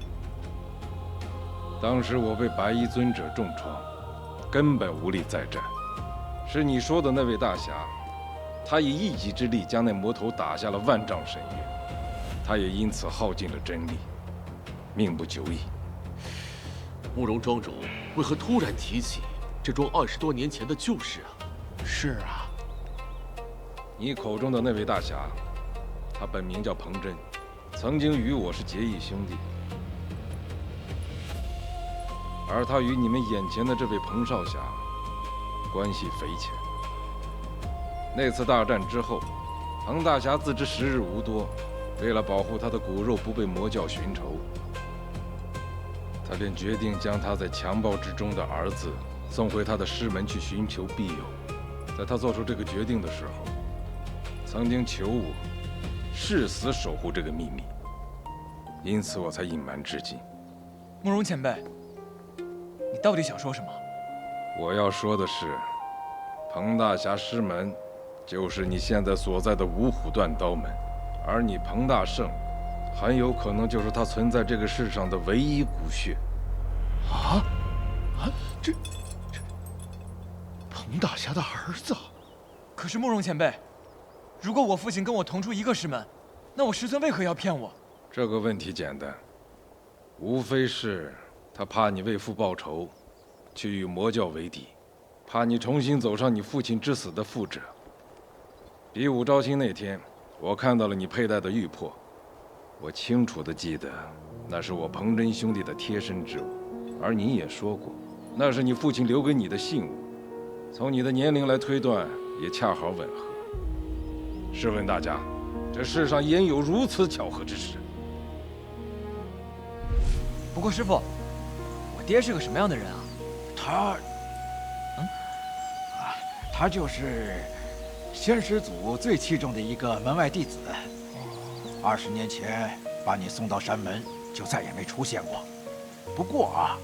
当时我被白衣尊者重创，根本无力再战。是你说的那位大侠，他以一己之力将那魔头打下了万丈深渊，他也因此耗尽了真力，命不久矣。慕容庄主为何突然提起这桩20多年前的旧事啊？是啊，你口中的那位大侠，他本名叫彭真，曾经与我是结义兄弟，而他与你们眼前的这位彭少侠关系匪浅。那次大战之后，彭大侠自知时日无多，为了保护他的骨肉不被魔教寻仇，他便决定将他在强暴之中的儿子送回他的师门去寻求庇佑。在他做出这个决定的时候，曾经求我誓死守护这个秘密，因此我才隐瞒至今。慕容前辈，你到底想说什么？我要说的是，彭大侠师门就是你现在所在的五虎断刀门，而你彭大圣很有可能就是他存在这个世上的唯一骨血。这彭大侠的儿子。可是慕容前辈，如果我父亲跟我同出一个师门，那我师尊为何要骗我？这个问题简单，无非是他怕你为父报仇，去与魔教为敌，怕你重新走上你父亲之死的覆辙。比武招亲那天，我看到了你佩戴的玉魄，我清楚地记得，那是我彭真兄弟的贴身之物，而你也说过，那是你父亲留给你的信物，从你的年龄来推断，也恰好吻合。试问大家，这世上焉有如此巧合之事？不过师傅，我爹是个什么样的人啊？他就是仙师祖最器重的一个门外弟子。20年前把你送到山门，就再也没出现过。不过啊，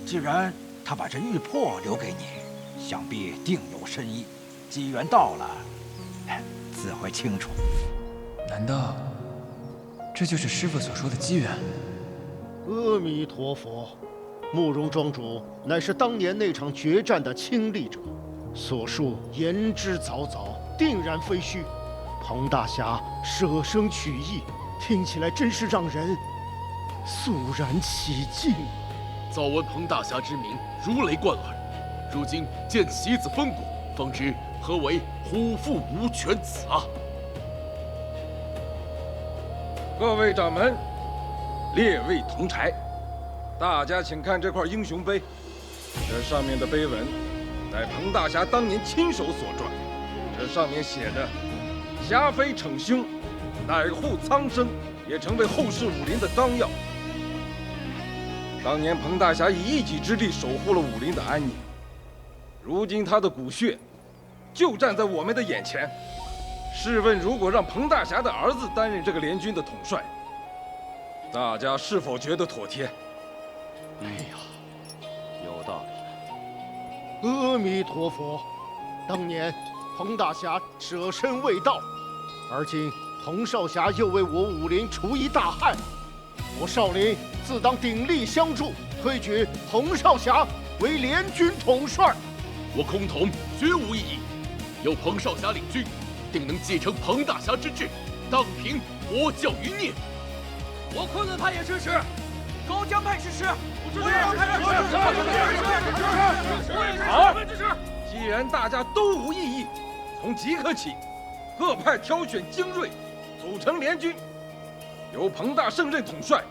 既然他把这玉魄留给你，想必定有深意。机缘到了，自会清楚。难道这就是师傅所说的机缘？阿弥陀佛，慕容庄主乃是当年那场决战的亲历者，所述言之凿凿，定然非虚。彭大侠舍生取义，听起来真是让人肃然起敬。早闻彭大侠之名如雷贯耳，如今见其子风骨，方知何为虎父无犬子啊！各位掌门，列位同柴，大家请看这块英雄碑，这上面的碑文乃彭大侠当年亲手所撰，这上面写着“侠非逞凶，乃护苍生”，也成为后世武林的纲要。当年彭大侠以一己之力守护了武林的安宁，如今他的骨血就站在我们的眼前。试问，如果让彭大侠的儿子担任这个联军的统帅，大家是否觉得妥帖？哎呀，有道理。阿弥陀佛，当年彭大侠舍身卫道，而今彭少侠又为我武林除一大害，我少林自当鼎力相助，推举彭少侠为联军统帅。我孔统绝无异议，有彭少侠领军，定能继承彭大侠之志，荡平魔教余孽。我昆仑派也支持，高江派支持，好，既然大家都无异议，从即刻起，各派挑选精锐，组成联军，由彭大胜任统帅。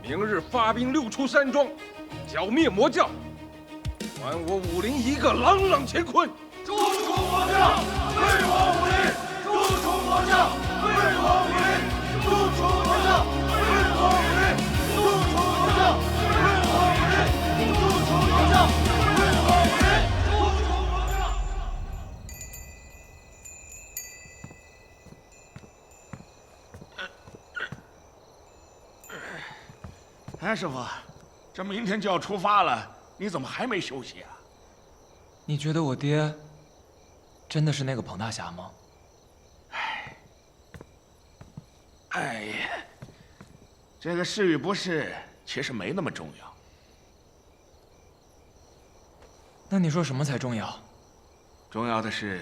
明日发兵6出山庄，剿灭魔教，还我武林一个朗朗乾坤！诛除魔教，为我武林；诛除魔教，为我武林；诛除魔教，为我武林；诛除魔教，为我武林；诛除魔教，为我武林；诛除魔教。哎，师傅，这明天就要出发了，你怎么还没休息啊？你觉得我爹真的是那个彭大侠吗？哎呀，这个是与不是，其实没那么重要。那你说什么才重要？重要的是，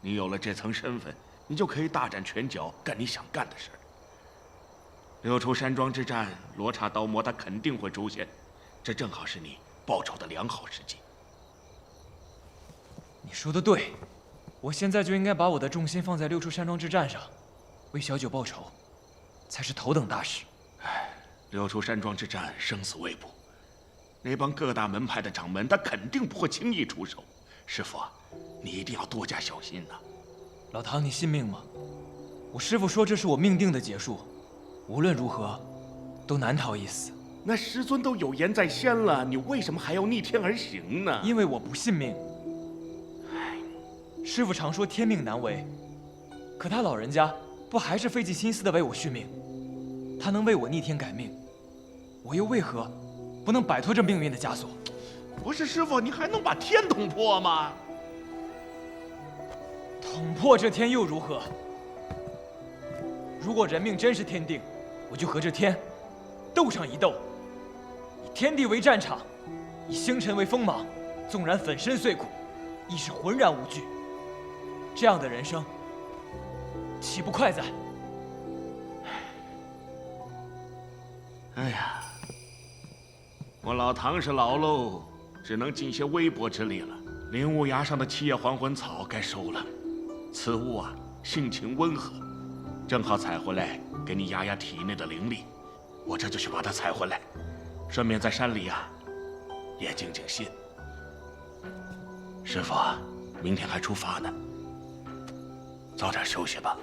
你有了这层身份，你就可以大展拳脚，干你想干的事儿。6出山庄之战，罗刹刀魔他肯定会出现，这正好是你报仇的良好时机。你说的对，我现在就应该把我的重心放在6出山庄之战上，为小九报仇，才是头等大事。6出山庄之战生死未卜，那帮各大门派的掌门，他肯定不会轻易出手。师傅啊，你一定要多加小心呐。老唐，你信命吗？我师父说这是我命定的结束，无论如何，都难逃一死。那师尊都有言在先了，你为什么还要逆天而行呢？因为我不信命。师父常说天命难违，可他老人家不还是费尽心思的为我续命？他能为我逆天改命，我又为何不能摆脱这命运的枷锁？不是师父，你还能把天捅破吗？捅破这天又如何？如果人命真是天定，我就和这天斗上一斗，以天地为战场，以星辰为锋芒，纵然粉身碎骨，亦是浑然无惧。这样的人生，岂不快哉？哎呀，我老唐是老喽，只能尽些微薄之力了。灵雾崖上的七叶还魂草该收了，此物啊，性情温和，正好采回来给你压压体内的灵力。我这就去把它采回来，顺便在山里啊也静静心。师傅啊，明天还出发呢，早点休息吧。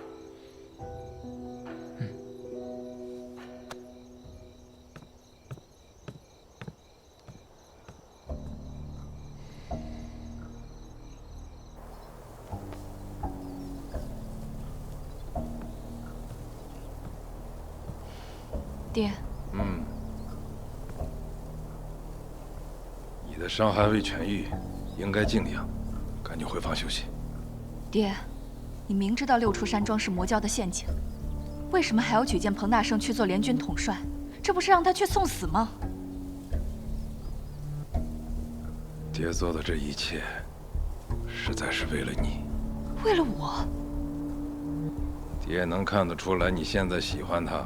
爹，你的伤还未痊愈，应该静养，赶紧回房休息。爹，你明知道6出山庄是魔教的陷阱，为什么还要举荐彭大圣去做联军统帅？这不是让他去送死吗？爹做的这一切，实在是为了你。为了我？爹能看得出来你现在喜欢他。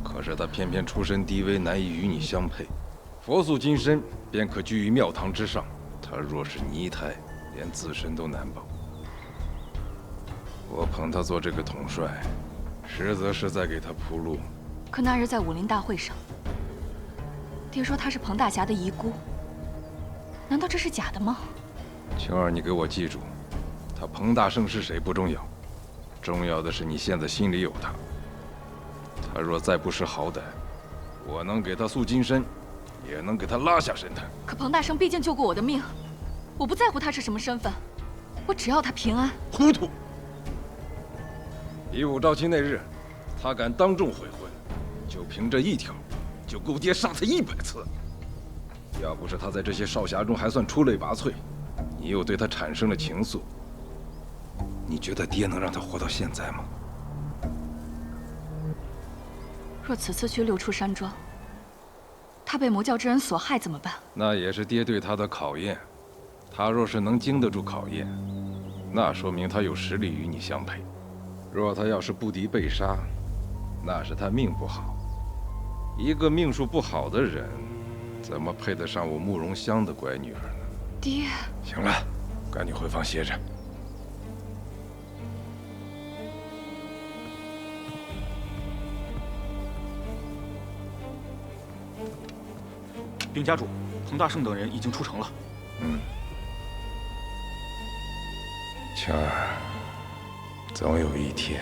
可是他偏偏出身低微，难以与你相配。佛祖金身便可居于庙堂之上，他若是泥胎，连自身都难保。我捧他做这个统帅，实则是在给他铺路。可那日在武林大会上，爹说他是彭大侠的遗孤，难道这是假的吗？晴儿，你给我记住，他彭大圣是谁不重要，重要的是你现在心里有他。他若再不识好歹，我能给他塑金身，也能给他拉下神坛。可彭大圣毕竟救过我的命，我不在乎他是什么身份，我只要他平安。糊涂！比武招亲那日，他敢当众悔婚，就凭这一条，就够爹杀他100次。要不是他在这些少侠中还算出类拔萃，你又对他产生了情愫，你觉得爹能让他活到现在吗？若此次去6出山庄，他被魔教之人所害怎么办？那也是爹对他的考验。他若是能经得住考验，那说明他有实力与你相配。若他要是不敌被杀，那是他命不好。一个命数不好的人，怎么配得上我慕容香的乖女儿呢？爹，行了，赶紧回房歇着。禀家主，彭大圣等人已经出城了。晴儿，总有一天，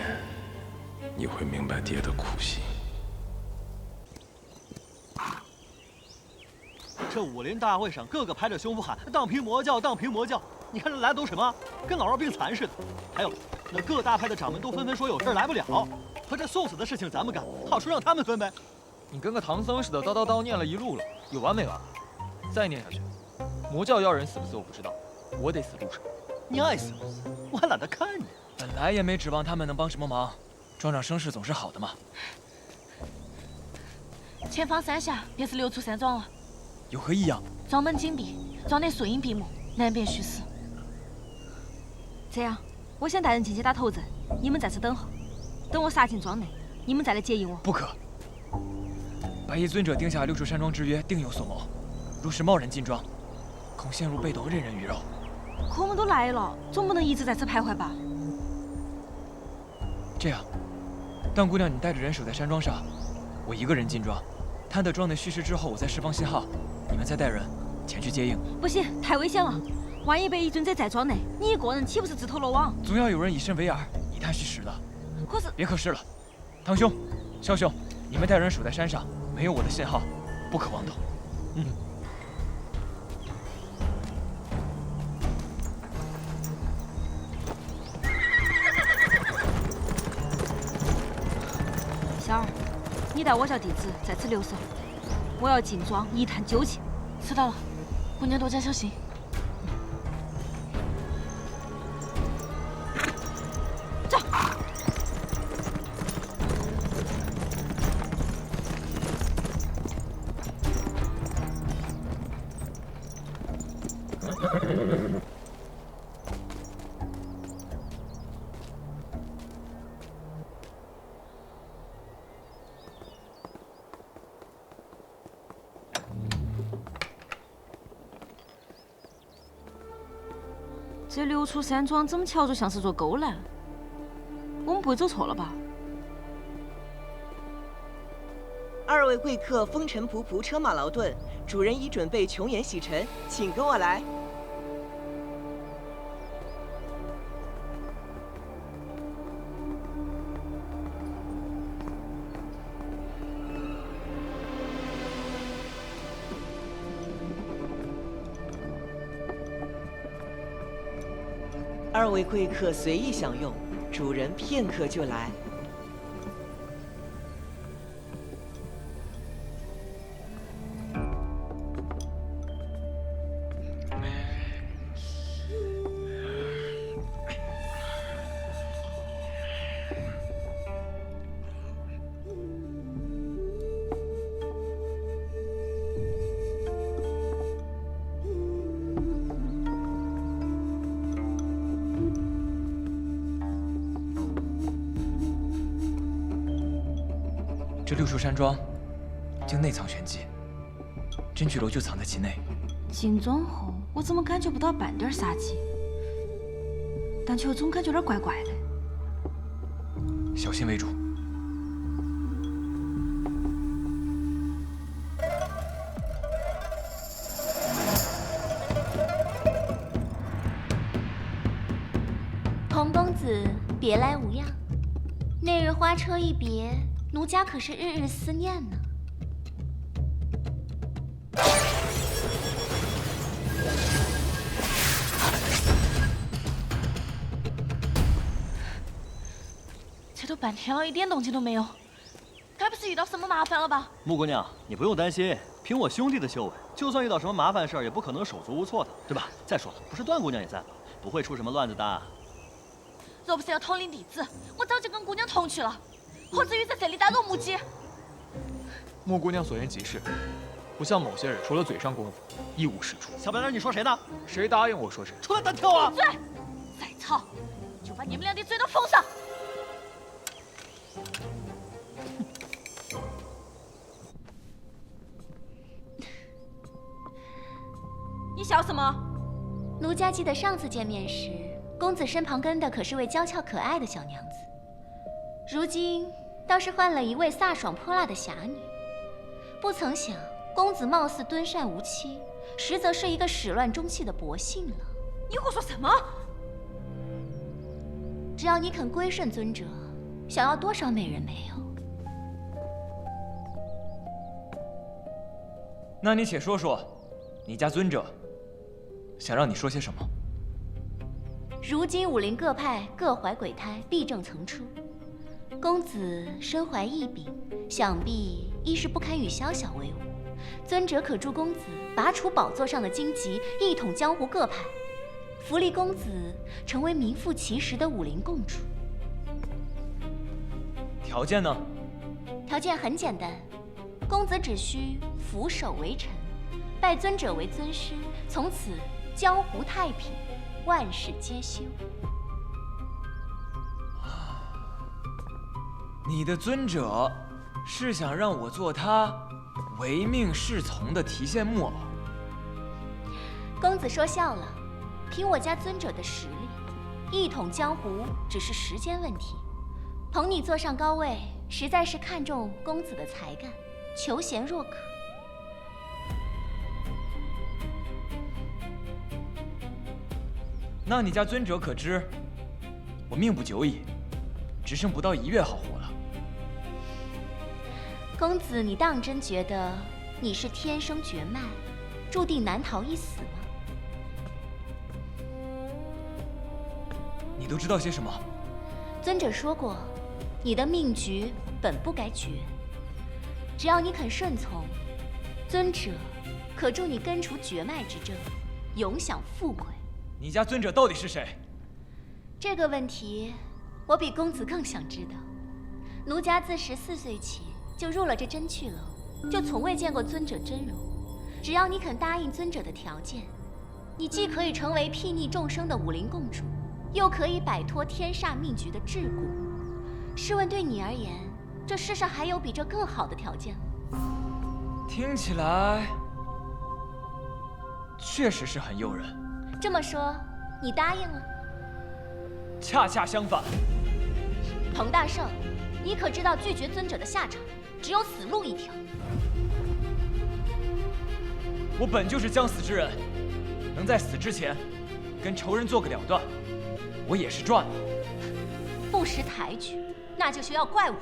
你会明白爹的苦心。这武林大会上，个个拍着胸脯喊“荡平魔教，荡平魔教”，你看这来的都什么？跟老弱病残似的。还有，那各大派的掌门都纷纷说有事来不了，可这送死的事情咱们干，好处让他们分呗。你跟个唐僧似的叨叨叨念了一路了，有完没完？再念下去，魔教要人死不死我不知道，我得死路上。你爱死不死，我还懒得看你。本来也没指望他们能帮什么忙，壮壮声势总是好的嘛。前方山下便是流出山庄了，有何异样？庄门紧闭，庄内树荫闭目，难辨虚实。这样，我想带人进去打头阵，你们在此等候，等我杀进庄内，你们再来接应我。不可！白衣尊者定下六处山庄之约，定有所谋。若是贸然进庄，恐陷入被动，任人鱼肉。可我们都来了，总不能一直在此徘徊吧？这样，当姑娘，你带着人守在山庄上，我一个人进庄，探得庄内虚实之后，我再释放信号，你们再带人前去接应。不行，太危险了，万一被一尊者在庄内，你一个人岂不是自投罗网？总要有人以身为饵，一探虚实的。可是，别可是了，堂兄、萧兄，你们带人守在山上，没有我的信号，不可妄动。小儿，你带我叫弟子在此留守，我要进庄一探究竟。知道了，姑娘多加小心。走。这流出山庄怎么瞧着像是座勾栏？我们不会走错了吧？二位贵客风尘仆仆，车马劳顿，主人已准备琼岩洗尘，请跟我来。二位贵客随意享用，主人片刻就来。这六处山庄竟内藏玄机，真巨楼就藏在其内。进庄后，我怎么感觉不到半点杀机？但却又总感觉有点怪怪的。小心为主。彭公子，别来无恙。那日花车一别，奴家可是日日思念呢。这都半天了，一点动静都没有，该不是遇到什么麻烦了吧？穆姑娘，你不用担心，凭我兄弟的修为，就算遇到什么麻烦事儿，也不可能手足无措的，对吧？再说了，不是段姑娘也在吗？不会出什么乱子的。若不是要统领弟子，我早就跟姑娘同去了，何至于在这里打落木屐？穆姑娘所言极是，不像某些人，除了嘴上功夫，一无是处。小白脸，你说谁呢？谁答应我说谁？出来单挑啊！闭嘴！再操，就把你们俩的嘴都封上！你笑什么？奴家记得上次见面时，公子身旁跟的可是位娇俏可爱的小娘子，如今倒是换了一位飒爽泼辣的侠女。不曾想，公子貌似敦善无欺，实则是一个始乱终弃的薄幸了。你胡说什么？只要你肯归顺尊者，想要多少美人没有？那你且说说，你家尊者想让你说些什么？如今武林各派各怀鬼胎，弊政层出。公子身怀异柄，想必一是不堪与宵小为伍。尊者可助公子拔除宝座上的荆棘，一统江湖各派，扶立公子成为名副其实的武林共主。条件呢？条件很简单，公子只需俯首为臣，拜尊者为尊师，从此江湖太平，万事皆休。你的尊者是想让我做他唯命是从的提线木偶？公子说笑了，凭我家尊者的实力，一统江湖只是时间问题。捧你坐上高位，实在是看重公子的才干，求贤若渴。那你家尊者可知，我命不久矣，只剩不到1月好活了。公子，你当真觉得你是天生绝脉，注定难逃一死吗？你都知道些什么？尊者说过，你的命局本不该绝，只要你肯顺从，尊者可助你根除绝脉之症，永享富贵。你家尊者到底是谁？这个问题，我比公子更想知道。奴家自14岁起就入了这真趣楼，就从未见过尊者真容。只要你肯答应尊者的条件，你既可以成为睥睨众生的武林共主，又可以摆脱天煞命局的桎梏。试问对你而言，这世上还有比这更好的条件吗？听起来确实是很诱人。这么说，你答应了？恰恰相反。彭大圣，你可知道拒绝尊者的下场，只有死路一条。我本就是将死之人，能在死之前跟仇人做个了断，我也是赚了。不识抬举，那就是要怪我。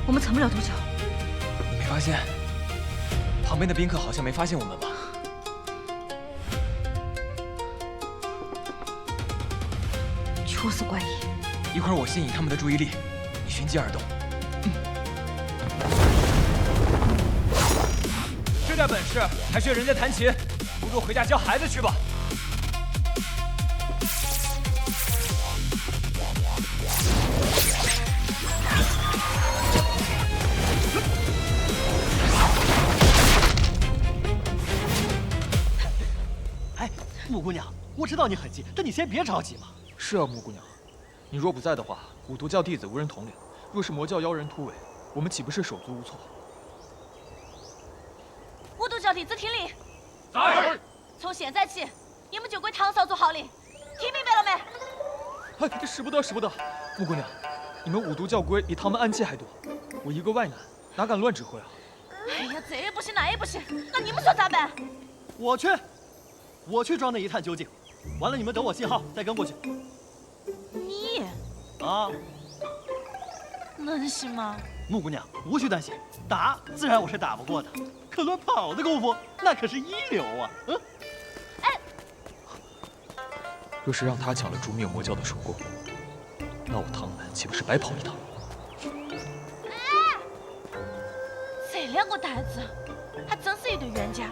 我们撑不了多久。你没发现旁边的宾客好像没发现我们吧？确实怪异。一会儿我吸引他们的注意力，你寻机而动。这点本事还学人家弹琴，不如回家教孩子去吧。木姑娘，我知道你很急，但你先别着急嘛。是啊，木姑娘，你若不在的话，五毒教弟子无人统领；若是魔教妖人突围，我们岂不是手足无措？五毒教弟子听令。在。从现在起，你们就归唐少做号令，听明白了没？哎，使不得，使不得！木姑娘，你们五毒教规比他们暗器还多，我一个外男哪敢乱指挥啊？哎呀，这也不行，那也不行，那你们说咋办？我去庄内一探究竟。完了，你们等我信号再跟过去。你啊，能行吗？穆姑娘无需担心，打自然我是打不过的，可论跑的功夫，那可是一流啊！若是让他抢了诛灭魔教的首功，那我唐门岂不是白跑一趟？这两个呆子还真是一对冤家。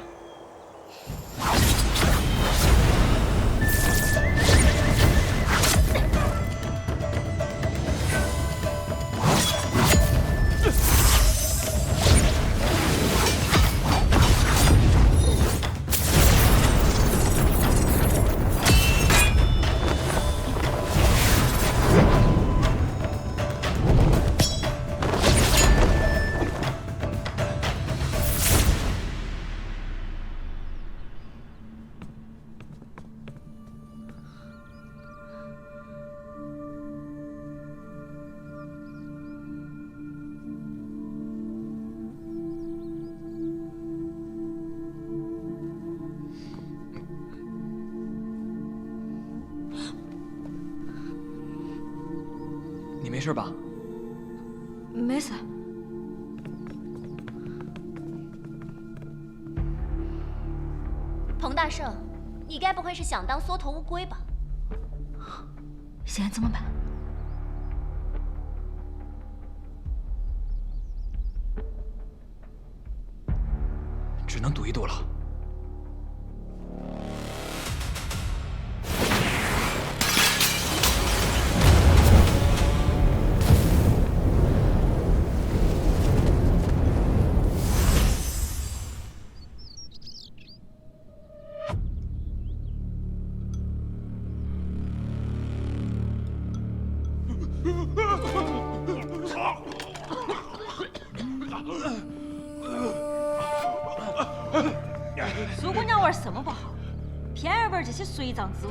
你没事吧？没事。彭大圣，你该不会是想当缩头乌龟吧？现在怎么办？只能赌一赌了。苏姑娘玩什么不好，偏要玩这些水脏之物，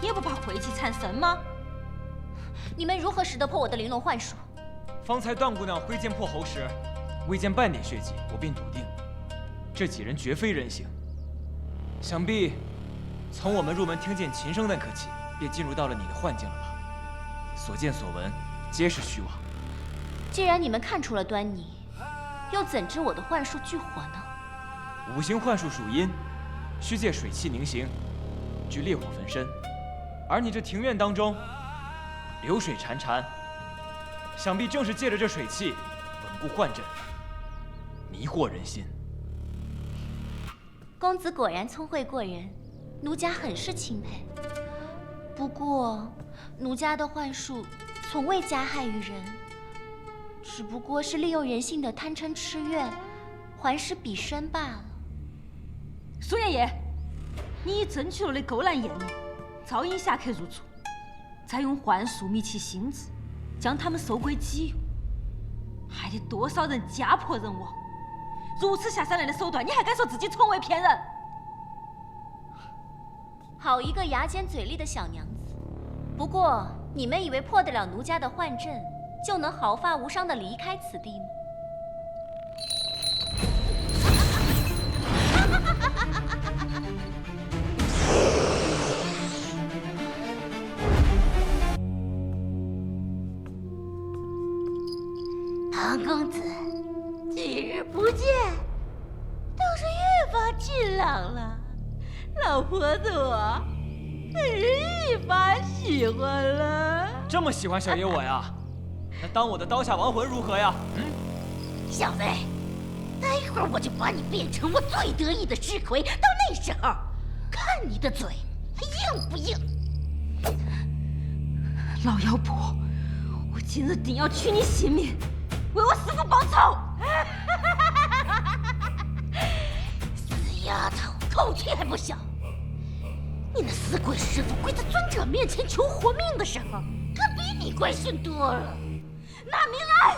也不怕晦气缠身吗？你们如何识得破我的玲珑幻术？方才段姑娘挥剑破喉时，未见半点血迹，我便笃定，这几人绝非人形。想必从我们入门听见琴声那刻起，便进入到了你的幻境了吧？所见所闻，皆是虚妄。既然你们看出了端倪，又怎知我的幻术聚火呢？五行幻术属阴，需借水气凝形，聚烈火焚身。而你这庭院当中，流水潺潺，想必正是借着这水气，稳固幻阵，迷惑人心。公子果然聪慧过人，奴家很是钦佩。不过，奴家的幻术从未加害于人，只不过是利用人性的贪嗔痴怨，还施彼身罢了。苏爷爷，你以争取了的勾栏艳女，招引侠客入住，再用幻术迷其心智，将他们收归己有，害得多少人家破人亡！如此下三滥的手段，你还敢说自己从未骗人？好一个牙尖嘴利的小娘子！不过，你们以为破得了奴家的幻阵，就能毫发无伤地离开此地吗？唐公子，几日不见，倒是越发俊朗了。老婆子我可是一发喜欢了。这么喜欢小爷我呀？那当我的刀下亡魂如何呀？小子，待会儿我就把你变成我最得意的尸魁，到那时候，看你的嘴还硬不硬。老妖婆，我今日定要取你性命，为我师父报仇！死丫头，口气还不小！你那死鬼师傅跪在尊者面前求活命的时候，可比你乖顺多了。拿命来！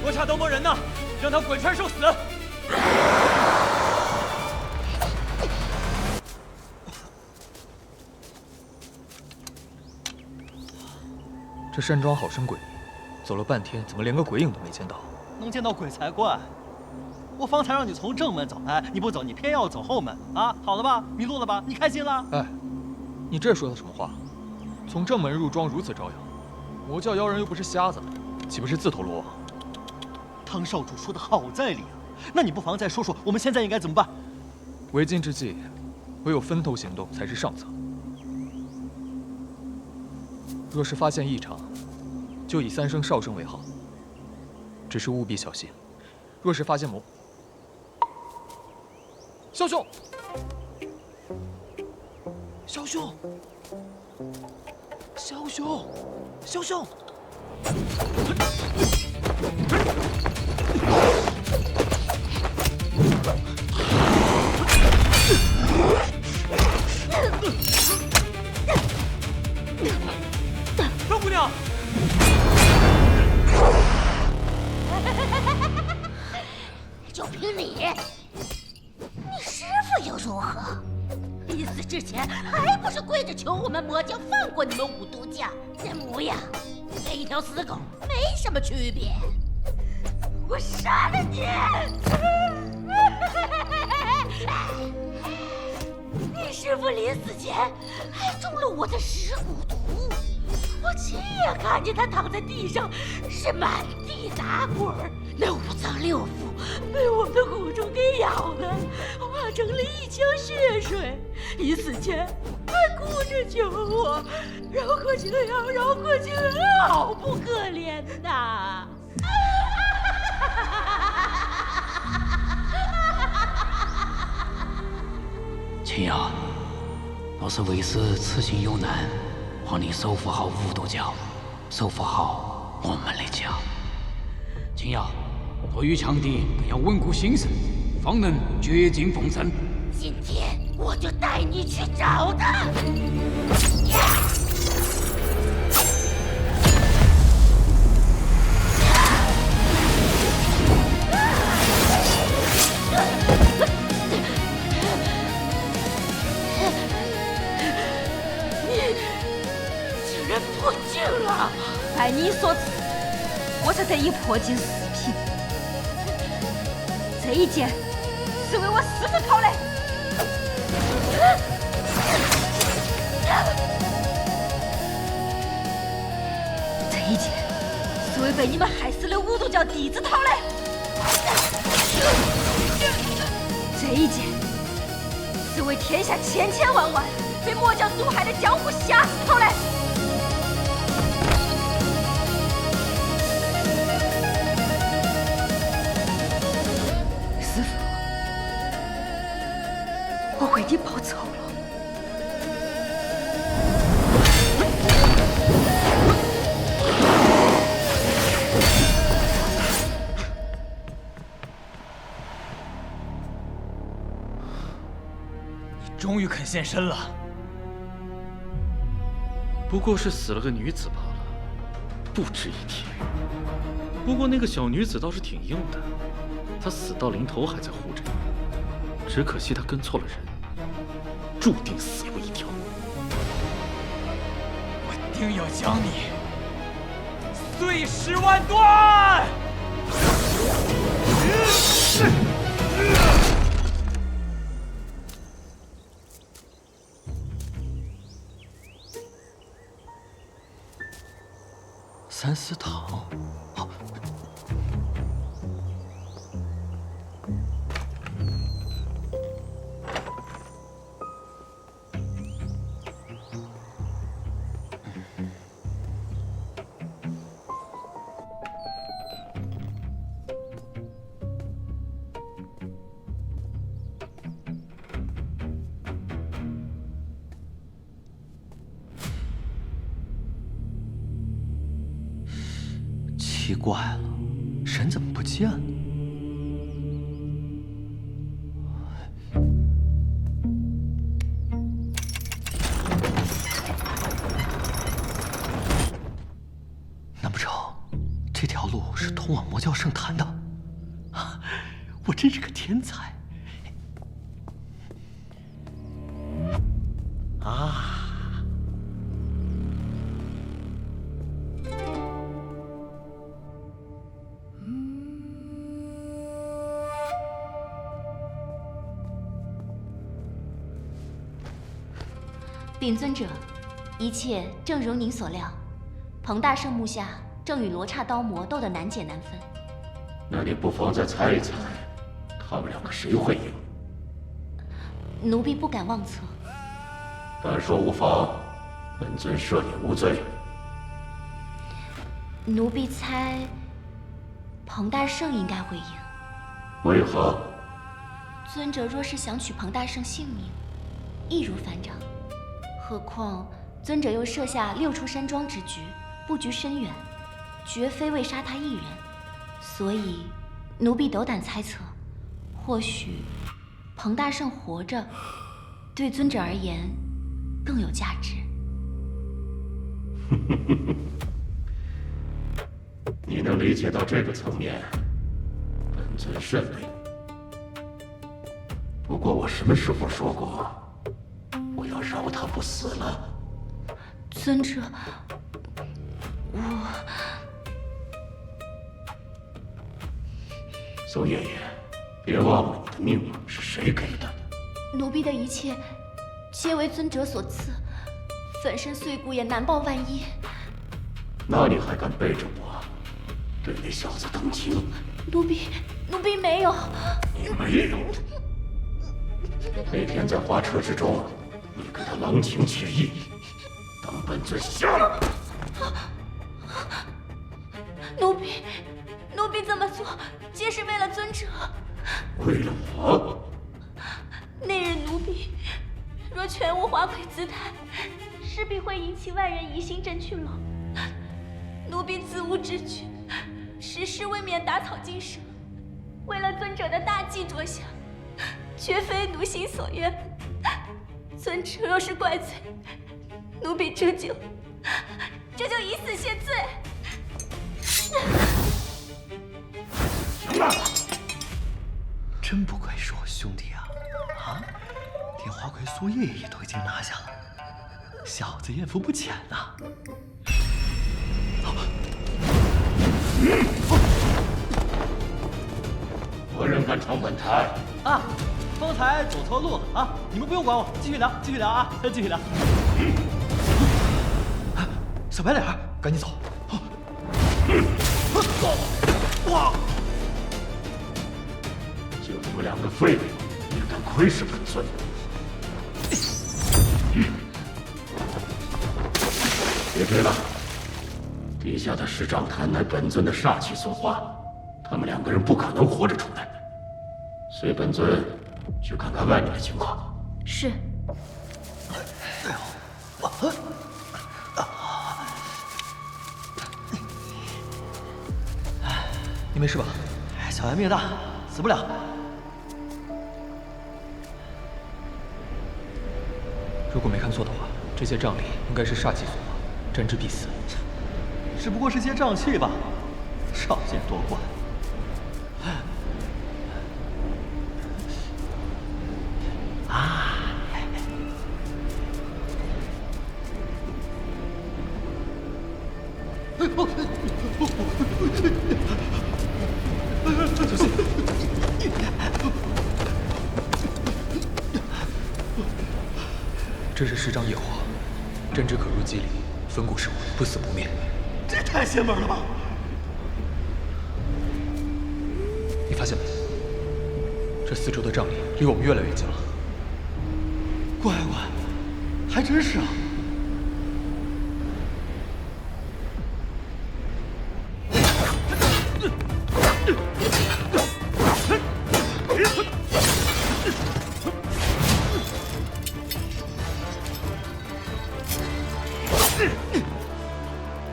罗刹刀魔人呢？让他滚川受死！这山庄好生诡异，走了半天，怎么连个鬼影都没见到？能见到鬼才怪！我方才让你从正门走，哎，你不走，你偏要走后门啊！好了吧，迷路了吧？你开心了？哎，你这说的什么话？从正门入庄如此招摇，魔教妖人又不是瞎子，岂不是自投罗网？汤少主说的好在理啊！那你不妨再说说，我们现在应该怎么办？为今之计，唯有分头行动才是上策。若是发现异常，就以3声哨声为号。只是务必小心，若是发现枭雄，枭雄，枭雄，枭雄！周姑娘，就凭你师傅又如何？临死之前还不是跪着求我们魔教放过你们五毒教？那模样跟一条死狗没什么区别。我杀了你！你师傅临死前还中了我的尸骨毒，我亲眼看见他躺在地上是满地打滚儿，那5脏6腑被我的蛊虫给咬了，化成了一腔血水。临死前还哭着求我饶过青瑶，饶过青瑶，好不可怜呐！青瑶，老师为师此行有难，望你守护好五毒教，守护好我们的家。青瑶，对于强敌更要稳固心神，方能绝境逢生。今天我就带你去找他。破镜了！拜你所赐，我才得以破镜4品。这一剑是为我师父讨来。这一剑是为被你们害死的五毒教弟子讨来。这一剑是为天下千千万万被魔教毒害的江湖侠士讨来。我为你报仇了。你终于肯现身了。不过是死了个女子罢了，不值一提。不过那个小女子倒是挺硬的，她死到临头还在护着你。只可惜她跟错了人，注定死路一条。我定要将你碎尸万段！三司堂，好。奇怪了，人怎么不见了？难不成这条路是通往魔教圣坛的？我真是个天才！啊！禀尊者，一切正如您所料，彭大圣目下正与罗刹刀魔斗得难解难分。那你不妨再猜一猜，他们两个谁会赢？奴婢不敢妄测。但说无妨，本尊赦你无罪。奴婢猜，彭大圣应该会赢。为何？尊者若是想取彭大圣性命，易如反掌。何况尊者又设下6出山庄之局，布局深远，绝非为杀他一人。所以，奴婢斗胆猜测，或许彭大圣活着，对尊者而言更有价值。你能理解到这个层面，本尊甚慰。不过我什么时候说过我要饶他不死了？尊者，我……宋爷爷，别忘了你的命是谁给的。奴婢的一切皆为尊者所赐，粉身碎骨也难报万一。那你还敢背着我对那小子动情？奴婢没有。你没有？那天在花车之中，你跟他郎情妾意，当本尊瞎了。奴婢这么做，皆是为了尊者。为了我？那日奴婢若全无华魁姿态，势必会引起万人疑心真去楼。奴婢自无知觉，实是未免打草惊蛇，为了尊者的大计着想，绝非奴心所愿。尊者若是怪罪，奴婢这就以死谢罪。行了，真不愧是我兄弟啊！连花魁苏爷爷都已经拿下了，小子艳福不浅呐！何人敢闯本台？方才走错路了啊！你们不用管我，继续聊，继续聊啊，继续聊。小白脸，赶紧走！哇！就你们两个废物，也敢窥视本尊！别追了，地下的石杖坛乃本尊的煞气所化，他们两个人不可能活着出来。随本尊去看看外面的情况。是。你没事吧？小白命大，死不了。如果没看错的话，这些杖里应该是煞气所化，沾之必死。只不过是些瘴气吧，少见多怪。小心！这是石杖业火，针之可入肌里，粉骨蚀骨，不死不灭。这太邪门了吧！你发现没？这四周的杖力离我们越来越近了。乖，还真是啊！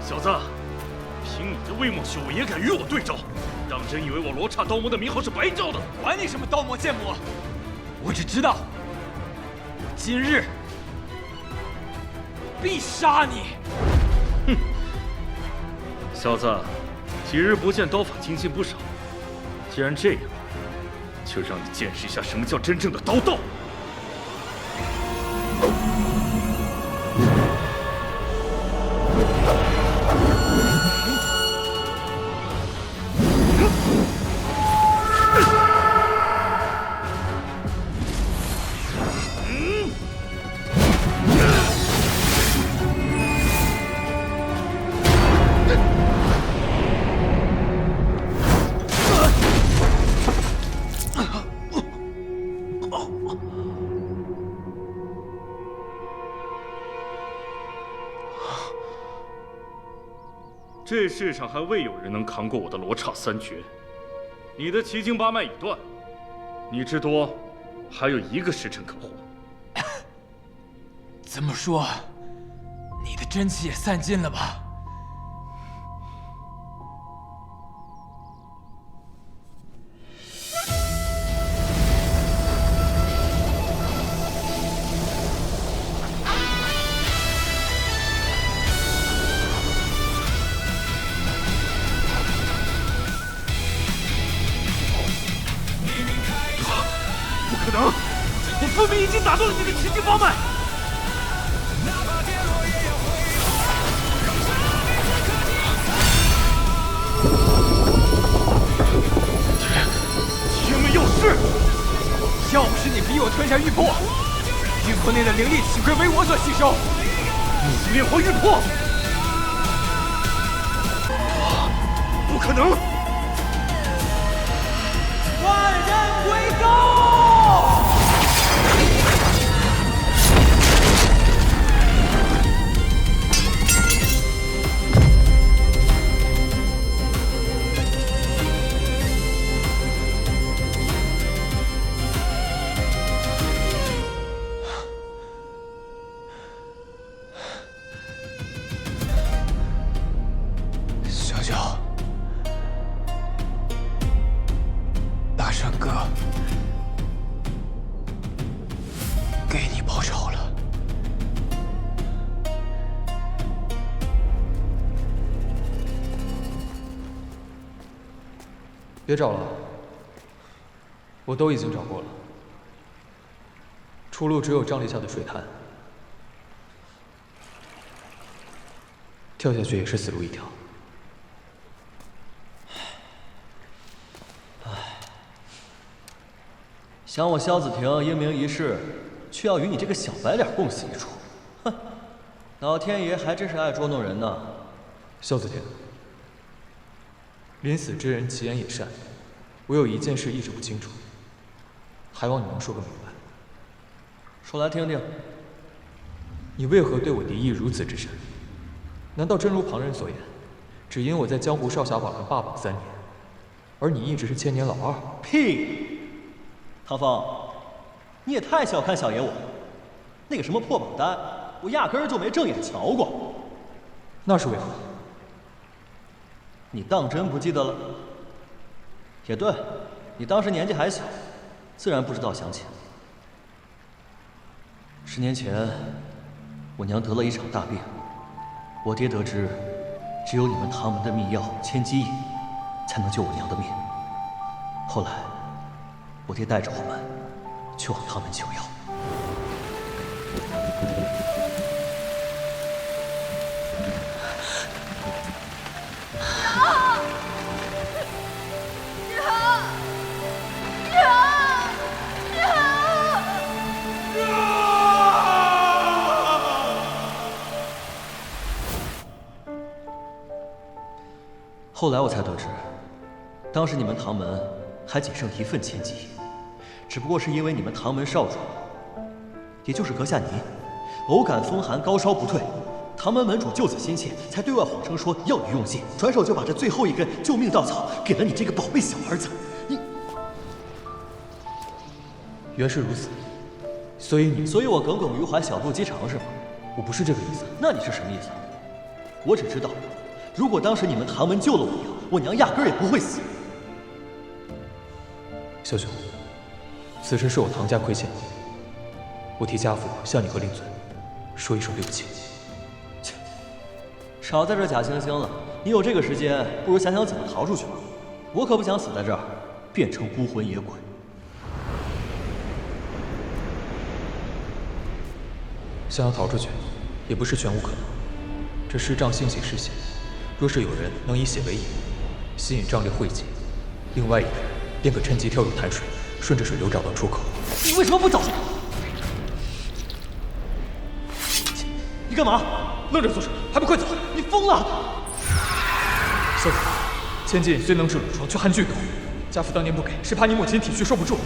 小子，凭你的威猛修为也敢与我对招，当真以为我罗刹刀魔的名号是白叫的？管你什么刀魔剑魔，我只知道，我今日必杀你！哼，小子，几日不见，刀法精进不少。既然这样，就让你见识一下什么叫真正的刀道。这世上还未有人能扛过我的罗刹三绝。你的奇经八脉已断，你至多还有1个时辰可活。这么说，你的真气也散尽了吧？不可能！我分明已经打断了你的奇经八脉。天命要是！要不是你逼我吞下玉魄，玉魄内的灵力岂会为我所吸收？你炼化玉魄？不可能！万人归宗！小小，大圣哥，给你报仇了。别找了，我都已经找过了，出路只有瘴疠下的水潭，跳下去也是死路一条。想我萧子庭英明一世，却要与你这个小白脸共洗一处，哼！老天爷还真是爱捉弄人呢。萧子庭，临死之人其言也善，我有一件事一直不清楚，还望你能说个明白。说来听听。你为何对我敌意如此之深？难道真如旁人所言，只因我在江湖少侠榜上霸榜3年，而你一直是千年老二？屁！唐风，你也太小看小爷我了。那个什么破榜单，我压根儿就没正眼瞧过。那是为何？你当真不记得了？也对，你当时年纪还小，自然不知道详情。10年前，我娘得了一场大病，我爹得知，只有你们唐门的秘药千机饮，才能救我娘的命。后来，我爹带着我们去往唐门求药。后来我才得知，当时你们唐门还仅剩1份千机饮，只不过是因为你们唐门少主，也就是阁下您，偶感风寒高烧不退，唐门门主救子心切，才对外谎称说要你用尽，转手就把这最后一根救命稻草给了你这个宝贝小儿子。你原是如此，所以我耿耿于怀，小肚鸡肠是吗？我不是这个意思。那你是什么意思？我只知道，如果当时你们唐门救了我娘，我娘压根儿也不会死。萧兄，此事是我唐家亏欠你，我替家父向你和令尊说一声对不起。切，少在这假惺惺了！你有这个时间，不如想想怎么逃出去吧。我可不想死在这儿，变成孤魂野鬼。想要逃出去，也不是全无可能。这尸瘴性喜嗜血，若是有人能以血为引，吸引瘴疠汇集，另外一人便可趁机跳入潭水，顺着水流找到出口。你为什么不早说？你干嘛？愣着做什么？还不快走！你疯了！萧子，千金虽能治褥疮，却含剧毒。家父当年不给，是怕你母亲体虚受不住。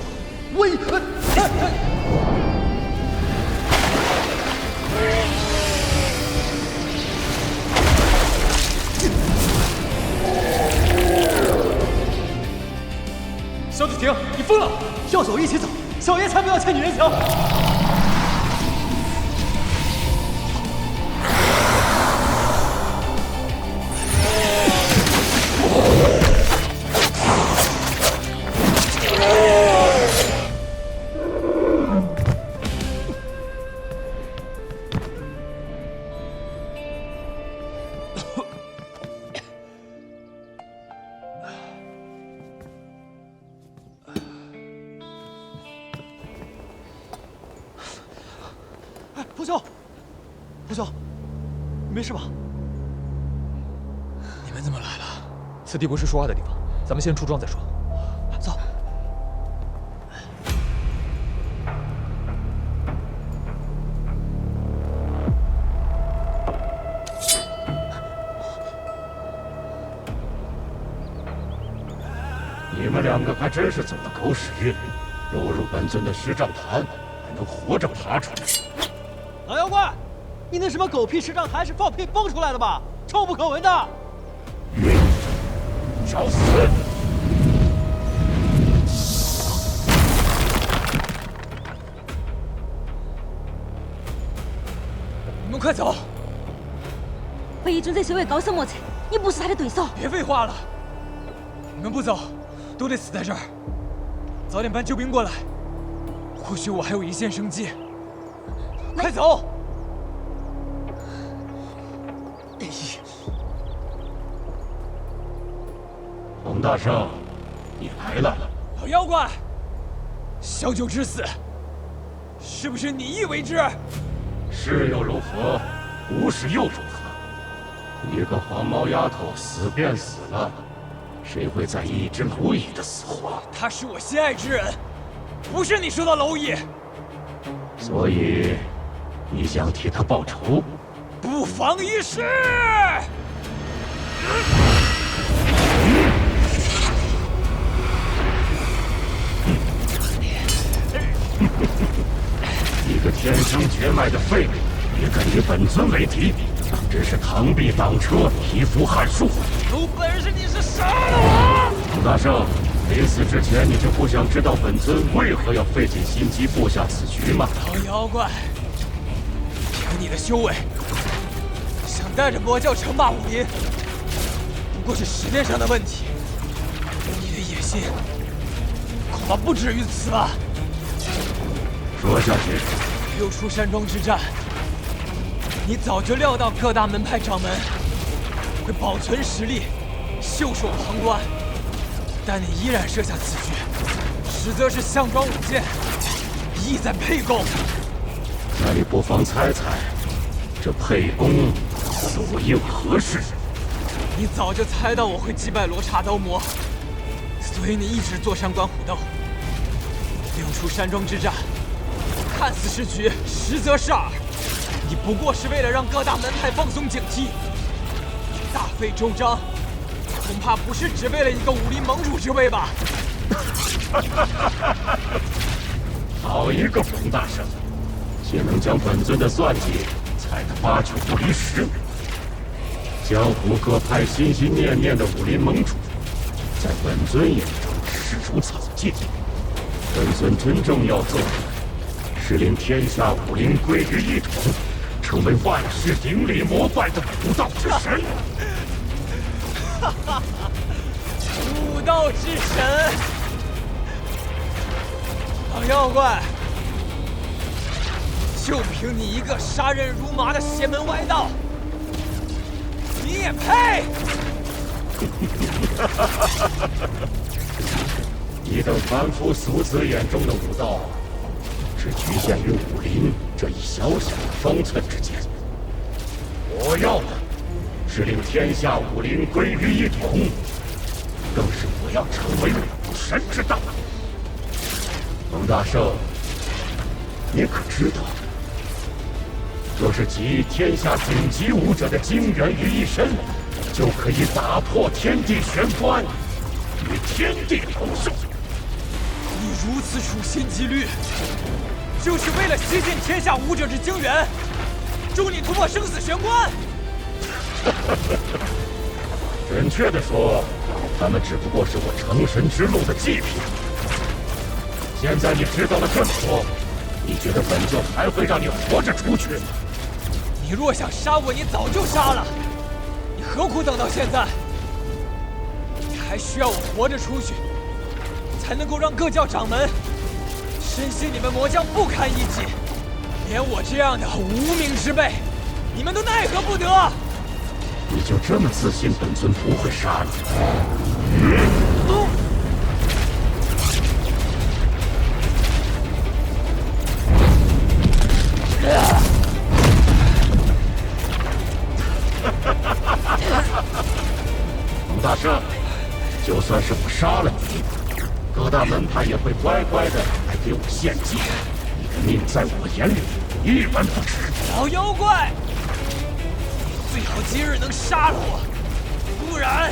萧子婷，你疯了！要走一起走，小爷才不要欠你人情。彭兄，彭兄，你没事吧？你们怎么来了？此地不是说话的地方，咱们先出庄再说。走。你们两个还真是走了狗屎运，落入本尊的石杖坛，还能活着爬出来。老妖怪，你那什么狗屁石杖坛是放屁崩出来的吧？臭不可闻的！找死！你们快走！北一尊这是位高深莫测，你不是他的对手。别废话了，你们不走，都得死在这儿。早点搬救兵过来，或许我还有一线生机。快走！冯大圣，你来了。老妖怪，小九之死，是不是你意为之？是又如何？不是又如何？一个黄毛丫头死便死了，谁会在意一只蝼蚁的死活？他是我心爱之人，不是你说的蝼蚁。所以，你想替他报仇？不妨一试。一个天生绝脉的废物，也敢与本尊为敌，真是螳臂挡车，蚩扶撼树。有本事你是杀了我！冯大圣，临死之前，你就不想知道本尊为何要费尽心机布下此局吗？老妖怪，凭你的修为，想带着魔教称霸武林，不过是时间上的问题。你的野心恐怕不止于此吧？说下去。六出山庄之战，你早就料到各大门派掌门会保存实力，袖手旁观，但你依然设下此局，实则是项庄舞剑，意在沛公。那你不妨猜猜，这沛公所应何事？你早就猜到我会击败罗刹刀魔，所以你一直坐山观虎斗。六出山庄之战，看似是局，实则是饵。你不过是为了让各大门派放松警惕。大费周章，恐怕不是只为了一个武林盟主之位吧？好一个冯大圣，竟能将本尊的算计猜得8九不离10。江湖各派心心念念的武林盟主，在本尊眼中视如草芥。本尊真正要做的，是令天下武林归于一统，成为万世顶礼膜拜的武道之神。武道之神，老妖怪，就凭你一个杀人如麻的邪门歪道，你也配？你等凡夫俗子眼中的武道，只局限于武林这一小小的方寸之间。我要的是令天下武林归于一统，更是我要成为武神之道。冯大圣，你可知道，若是集天下顶级武者的精元于一身，就可以打破天地玄关，与天地同寿。你如此处心积虑，就是为了吸尽天下武者之精元，助你突破生死玄关。准确的说，他们只不过是我成神之路的祭品。现在你知道了这么多，你觉得本教还会让你活着出去？你若想杀我，你早就杀了，你何苦等到现在？你还需要我活着出去，才能够让各教掌门深信你们魔教不堪一击，连我这样的无名之辈，你们都奈何不得。你就这么自信本尊不会杀你？彭大圣，就算是我杀了你，各大门派也会乖乖的来给我献祭。你的命在我眼里一文不值。老妖怪，最好今日能杀了我，不然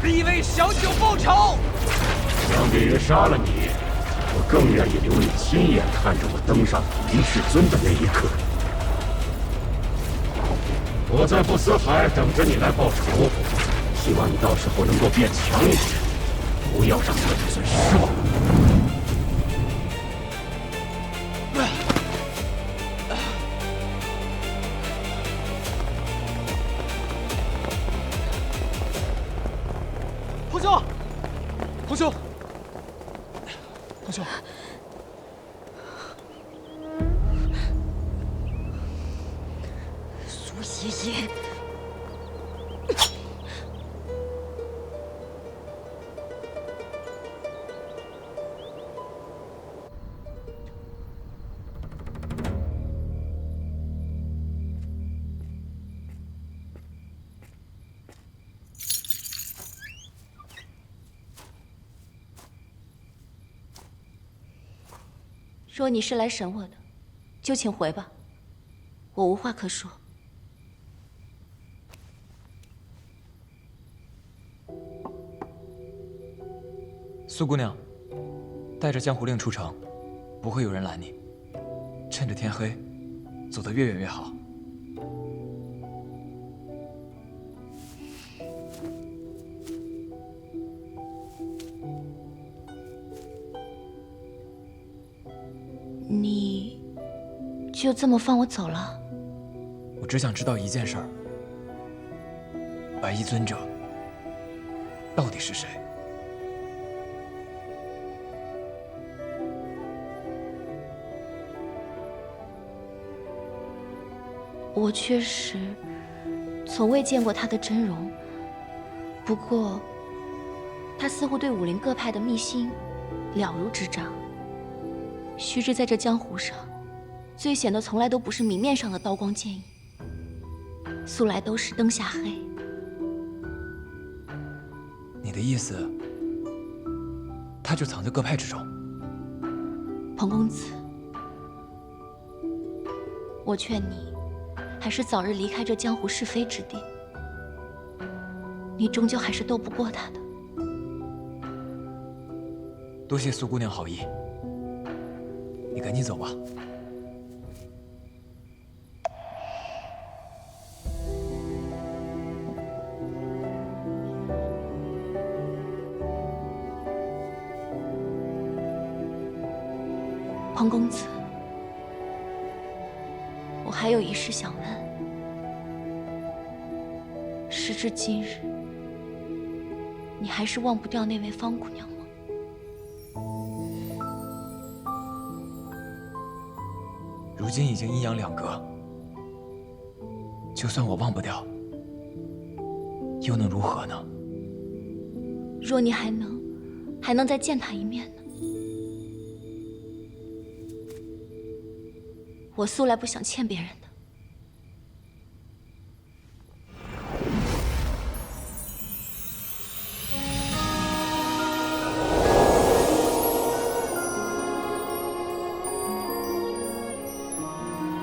必为小九报仇。相比于杀了你，我更愿意留你亲眼看着我登上灵世尊的那一刻。我在不死海等着你来报仇，希望你到时候能够变强一点，不要让本尊失望。彭兄，彭兄，彭兄。苏爷爷，若你是来审我的，就请回吧，我无话可说。苏姑娘，带着江湖令出城，不会有人拦你。趁着天黑，走得越远越好。你就这么放我走了？我只想知道一件事儿：白衣尊者到底是谁？我确实从未见过他的真容，不过他似乎对武林各派的秘辛了如指掌。须知在这江湖上，最险的从来都不是明面上的刀光剑影，素来都是灯下黑。你的意思，他就藏在各派之中？彭公子，我劝你还是早日离开这江湖是非之地，你终究还是斗不过他的。多谢苏姑娘好意，你赶紧走吧。彭公子，我还有一事想问。时至今日，你还是忘不掉那位方姑娘吗？如今已经阴阳两隔，就算我忘不掉，又能如何呢？若你还能再见她一面呢？我素来不想欠别人的。